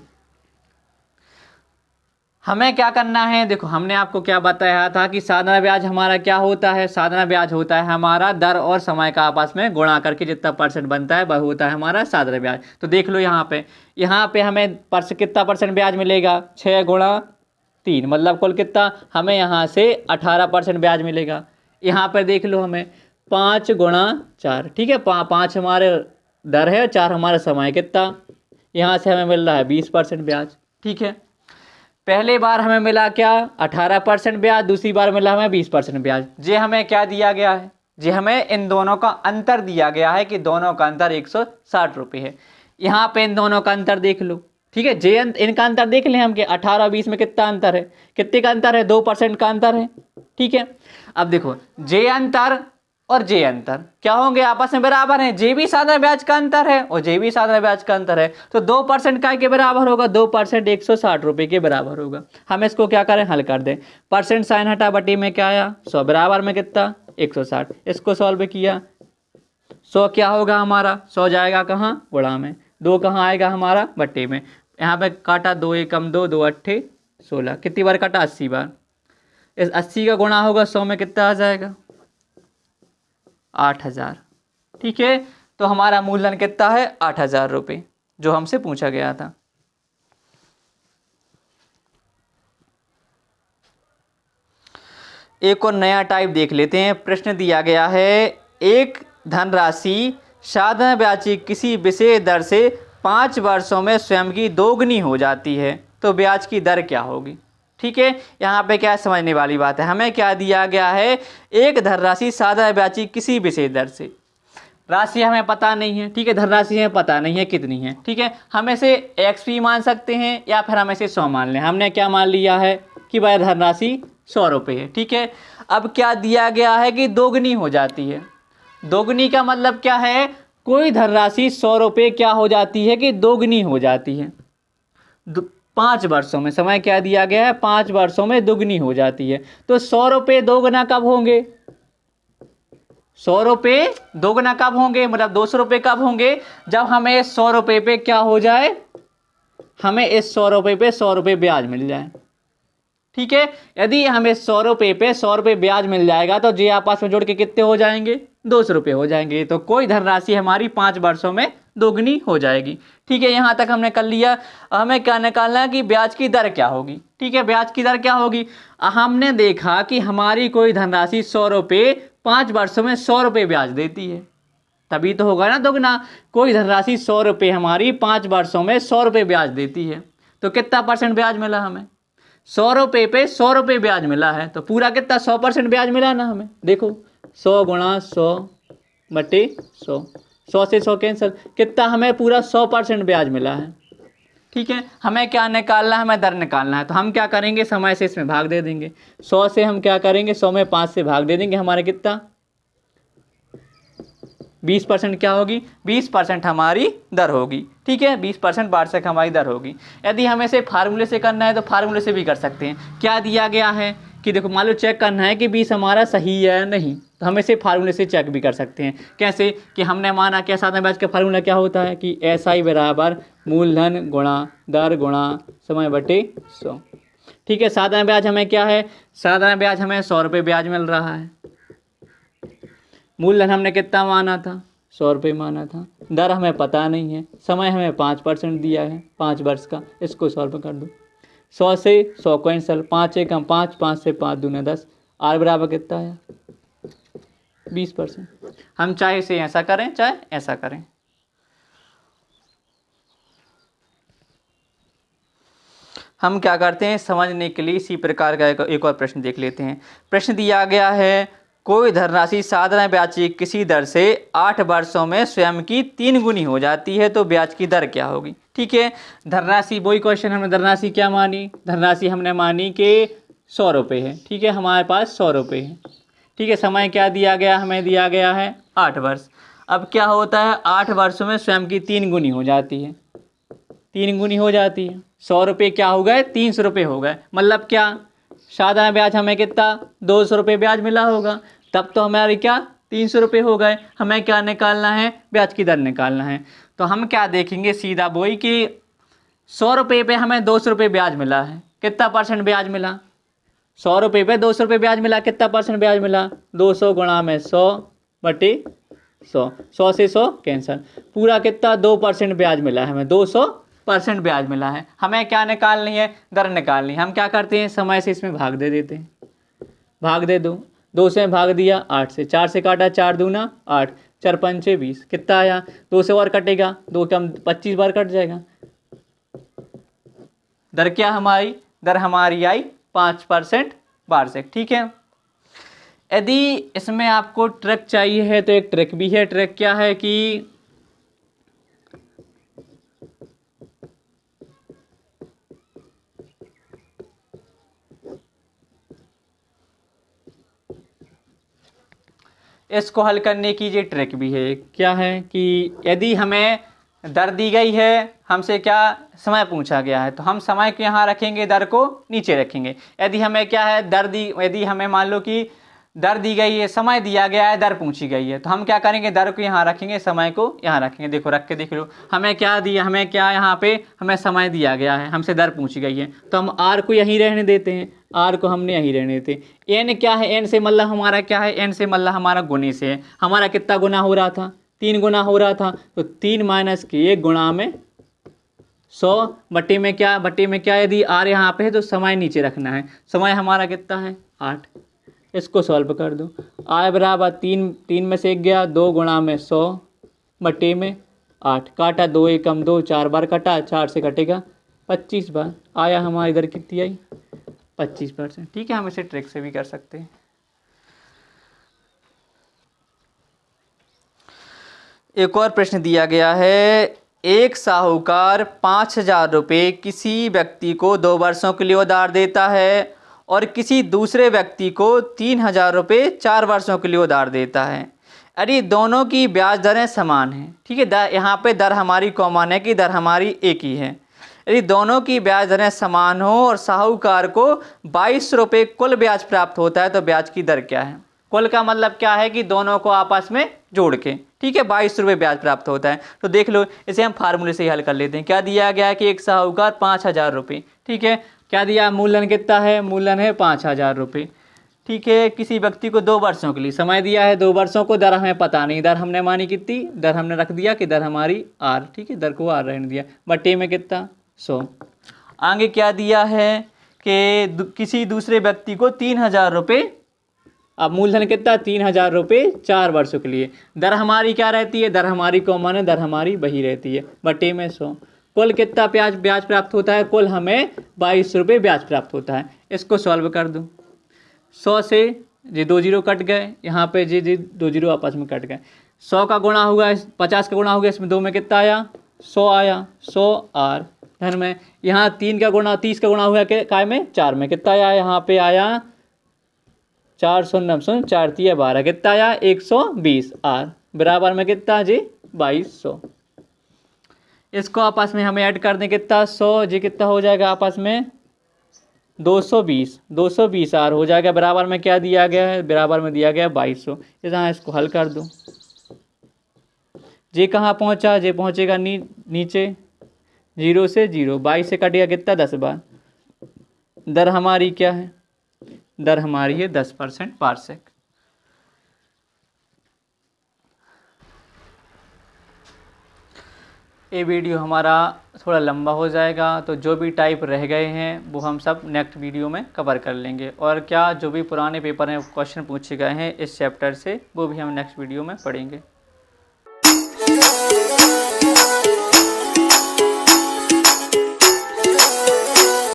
हमें क्या करना है, देखो हमने आपको क्या बताया था कि साधारण ब्याज हमारा क्या होता है, साधारण ब्याज होता है हमारा दर और समय का आपस में गुणा करके जितना परसेंट बनता है वह होता है हमारा साधारण ब्याज। तो देख लो यहाँ पे हमें कितना परसेंट ब्याज मिलेगा, 6 गुणा 3, मतलब कुल कितना, हमें यहाँ से 18% ब्याज मिलेगा। यहाँ पर देख लो हमें 5 गुणा 4, ठीक है, 5 हमारे दर है, 4 हमारा समय, कितना यहाँ से हमें मिल रहा है 20% ब्याज। ठीक है, पहले बार हमें मिला क्या 18% ब्याज, दूसरी बार मिला हमें 20% ब्याज। ये हमें क्या दिया गया है, ये हमें इन दोनों का अंतर दिया गया है कि दोनों का अंतर 160 रुपये है। यहाँ पे इन दोनों का अंतर देख लो। ठीक है, जे इनका अंतर देख लें हम कि 18 20 में कितना अंतर है, कितने का अंतर है, 2% का अंतर है। ठीक है, अब देखो जे अंतर और जे अंतर क्या होंगे, आपस में बराबर हैं। जे भी साधारण ब्याज का अंतर है और जे भी साधारण ब्याज का अंतर है, तो 2% का के बराबर होगा, 2% 160 रुपये के बराबर होगा। हम इसको क्या करें, हल कर दें, परसेंट साइन हटा, बटी में क्या आया 100, बराबर में कितना 160। इसको सॉल्व किया, 100 क्या होगा हमारा, 100 जाएगा कहाँ, गुणा में, 2 कहाँ आएगा हमारा, बट्टे में। यहाँ पे काटा 2 एकम 2, 2 अट्ठे 16, कितनी बार कटा? 80 बार। इस 80 का गुणा होगा 100 में, कितना आ जाएगा? 8000। ठीक है, तो हमारा मूलधन कितना है? 8000 रुपये, जो हमसे पूछा गया था। एक और नया टाइप देख लेते हैं। प्रश्न दिया गया है, एक धनराशि साधारण ब्याज की किसी विशेष दर से 5 वर्षों में स्वयं की दोगुनी हो जाती है, तो ब्याज की दर क्या होगी? ठीक है, यहाँ पे क्या समझने वाली बात है, हमें क्या दिया गया है, एक धनराशि साधारण ब्याज की किसी विशेष दर से, राशि हमें पता नहीं है, ठीक है, धनराशि हमें पता नहीं है कितनी है, ठीक है, हम इसे एक्स भी मान सकते हैं या फिर हम इसे 100 मान लें। हमने क्या मान लिया है कि भाई धनराशि 100 रुपये है। ठीक है, अब क्या दिया गया है कि दोगुनी हो जाती है। दोगुनी का मतलब क्या है, कोई धनराशि 100 रुपये क्या हो जाती है कि दोगुनी हो जाती है। 5 वर्षों में, समय क्या दिया गया है, 5 वर्षों में दोगुनी हो जाती है। तो 100 रुपये दोगुना कब होंगे? 100 रुपये दोगुना कब होंगे, मतलब 200 रुपये कब होंगे? जब हमें 100 रुपये पे क्या हो जाए, हमें इस 100 रुपये पे 100 रुपये ब्याज मिल जाए। ठीक है, यदि हमें 100 रुपये पे 100 रुपये ब्याज मिल जाएगा तो जे आपस में जोड़ के कितने हो जाएंगे? 200 रुपये हो जाएंगे। तो कोई धनराशि हमारी 5 वर्षों में दोगुनी हो जाएगी। ठीक है, यहाँ तक हमने कर लिया। हमें क्या निकालना है कि ब्याज की दर क्या होगी। ठीक है, ब्याज की दर क्या होगी, हमने देखा कि हमारी कोई धनराशि 100 रुपये 5 वर्षों में 100 रुपये ब्याज देती है, तभी तो होगा ना दोगुना। कोई धनराशि 100 रुपये हमारी 5 वर्षों में 100 रुपये ब्याज देती है, तो कितना परसेंट ब्याज मिला हमें? 100 रुपये पे 100 रुपये ब्याज मिला है, तो पूरा कितना? 100% ब्याज मिला ना हमें। देखो 100 गुणा 100 बटे 100, 100 से 100 कैंसिल, कितना? हमें पूरा 100% ब्याज मिला है। ठीक है, हमें क्या निकालना है, हमें दर निकालना है। तो हम क्या करेंगे, समय से इसमें भाग दे देंगे। 100 से हम क्या करेंगे, 100 में 5 से भाग दे देंगे, हमारे कितना? 20% क्या होगी? 20% हमारी दर होगी। ठीक है, 20% वार्षिक हमारी दर होगी। यदि हमें इसे फार्मूले से करना है तो फार्मूले से भी कर सकते हैं। क्या दिया गया है कि देखो, मान लो चेक करना है कि 20 हमारा सही है या नहीं, तो हम इसे फार्मूले से चेक भी कर सकते हैं। कैसे कि हमने माना क्या, साधारण ब्याज का फार्मूला क्या होता है कि SI बराबर मूलधन गुणा दर गुणा समय बटे 100। ठीक है, साधारण ब्याज हमें क्या है, साधारण ब्याज हमें 100 रुपये ब्याज मिल रहा है। मूलधन हमने कितना माना था? 100 रुपये माना था। दर हमें पता नहीं है, समय हमें 5% दिया है 5 वर्ष का, इसको 100 रुपये कर दो। 100 से 100 कैंसल, 5 एक हम 5, 5 से 5 दूना 10, R बराबर कितना है? 20%। हम चाहे इसे ऐसा करें चाहे ऐसा करें। हम क्या करते हैं, समझने के लिए इसी प्रकार का एक और प्रश्न देख लेते हैं। प्रश्न दिया गया है, कोई धनराशि साधारण ब्याज की किसी दर से 8 वर्षों में स्वयं की 3 गुनी हो जाती है, तो ब्याज की दर क्या होगी? ठीक है, धनराशि, वही क्वेश्चन, हमने धनराशि क्या मानी, धनराशि हमने मानी कि 100 रुपये है। ठीक है, हमारे पास 100 रुपये है। ठीक है, समय क्या दिया गया, हमें दिया गया है 8 वर्ष। अब क्या होता है, 8 वर्षों में स्वयं की 3 गुनी हो जाती है, 3 गुनी हो जाती है। 100 रुपये क्या हो गए, 300 रुपये हो गए। मतलब क्या, साधारण ब्याज हमें कितना, 200 रुपये ब्याज मिला होगा, तब तो हमारे क्या 300 रुपये हो गए। हमें क्या निकालना है, ब्याज की दर निकालना है। तो हम क्या देखेंगे, सीधा वही कि 100 रुपये पे हमें 200 रुपये ब्याज मिला है, कितना परसेंट ब्याज मिला? 100 रुपये पे 200 रुपये ब्याज मिला, कितना परसेंट ब्याज मिला? 200 गुणा में 100 बटे 100, 100 से 100 कैंसल, पूरा कितना? 2% ब्याज मिला है हमें, 200% ब्याज मिला है। हमें क्या निकालनी है, दर निकालनी है। हम क्या करते हैं, समय से इसमें भाग दे देते हैं। भाग दे दो, 2 से भाग दिया 8 से, 4 से काटा 4 दूना 8, 4 पंचे 20, कितना आया? 2 से और कटेगा, 2 कम 25 बार कट जाएगा। दर क्या हमारी, दर हमारी आई 5% वार्षिक। ठीक है, यदि इसमें आपको ट्रिक चाहिए है तो एक ट्रिक भी है। ट्रिक क्या है कि इसको हल करने की ये ट्रिक भी है। क्या है कि यदि हमें दर दी गई है, हमसे क्या समय पूछा गया है, तो हम समय को यहाँ रखेंगे, दर को नीचे रखेंगे। यदि हमें क्या है, दर दी, यदि हमें मान लो कि दर दी गई है, समय दिया गया है, दर पूछी गई है, तो हम क्या करेंगे, दर को यहाँ रखेंगे, समय को यहाँ रखेंगे। देखो रख के देख लो, हमें क्या दिया, हमें क्या यहाँ पे हमें समय दिया गया है, हमसे दर पूछी गई है, तो हम आर को यहीं रहने देते हैं, आर को हमने यहीं रहने देते। एन क्या है, एन से मतलब हमारा क्या है, एन से मतलब हमारा गुने से है। हमारा कितना गुना हो रहा था, 3 गुना हो रहा था, तो 3 माइनस के 1 गुणा में 100 बटे में क्या, यदि आर यहाँ पे है तो समय नीचे रखना है। समय हमारा कितना है 8। इसको सॉल्व कर दो। आय बराबर 3 में से 1 गया, 2 गुणा में 100 बटे में 8, काटा 2 एकम 2, 4 बार कटा, 4 से कटेगा 25 बार। आया हमारा इधर कितनी आई 25%। ठीक है, हम इसे ट्रिक से भी कर सकते हैं। एक और प्रश्न दिया गया है, एक साहूकार 5,000 रुपये किसी व्यक्ति को 2 वर्षों के लिए उधार देता है और किसी दूसरे व्यक्ति को 3,000 रुपये 4 वर्षों के लिए उधार देता है। अरे दोनों की ब्याज दरें समान हैं। ठीक है, यहाँ पे दर हमारी कॉमन है कि दर हमारी एक ही है। यदि दोनों की ब्याज दरें समान हो और साहूकार को 22 रुपये कुल ब्याज प्राप्त होता है, तो ब्याज की दर क्या है। कुल का मतलब क्या है कि दोनों को आपस में जोड़ के, ठीक है, 22 रुपये ब्याज प्राप्त होता है। तो देख लो, इसे हम फार्मूले से ही हल कर लेते हैं। क्या दिया गया है कि एक साहूकार 5,000 रुपये, ठीक है, क्या दिया, मूलधन कितना है, मूलधन है 5,000 रुपये। ठीक है, किसी व्यक्ति को 2 वर्षों के लिए समय दिया है, 2 वर्षों को, दर हमें पता नहीं, दर हमने मानी कितनी, दर हमने रख दिया कि दर हमारी आर, ठीक है, दर को आर रहने दिया, बटे में कितना 100। आगे क्या दिया है कि किसी दूसरे व्यक्ति को 3,000 रुपये, अब मूलधन कितना 3,000 रुपये 4 वर्षों के लिए, दर हमारी क्या रहती है, दर हमारी कॉमन है, दर हमारी वही रहती है, बटे में 100। कुल कितना ब्याज प्राप्त होता है, कुल हमें 22 रुपये ब्याज प्राप्त होता है। इसको सॉल्व कर दो। 100 से जी 2 जीरो कट गए, यहाँ पे जी 2 जीरो आपस में कट गए। 100 का गुणा होगा, 50 का गुणा हो गया, इसमें 2 में कितना आया 100 आया, 100 आर धन में। यहाँ 3 का गुणा 30 का गुणा हुआ काय में 4 में, कितना आया, यहाँ पे आया 4 शून्य 4 3 12, कितना आया 120 आर बराबर में कितना जी 2200। इसको आपस में हमें ऐड कर दें, कितना 100 जी कितना हो जाएगा आपस में 220 आर हो जाएगा, बराबर में क्या दिया गया है, बराबर में दिया गया 2200। यहाँ इसको हल कर दो। जे कहाँ पहुँचा, जे पहुँचेगा नीचे, 0 से 0, 22 से कटेगा कितना 10 बार। दर हमारी क्या है, दर हमारी है 10% वार्षिक। ये वीडियो हमारा थोड़ा लंबा हो जाएगा, तो जो भी टाइप रह गए हैं वो हम सब नेक्स्ट वीडियो में कवर कर लेंगे। और क्या जो भी पुराने पेपर में क्वेश्चन पूछे गए हैं इस चैप्टर से, वो भी हम नेक्स्ट वीडियो में पढ़ेंगे।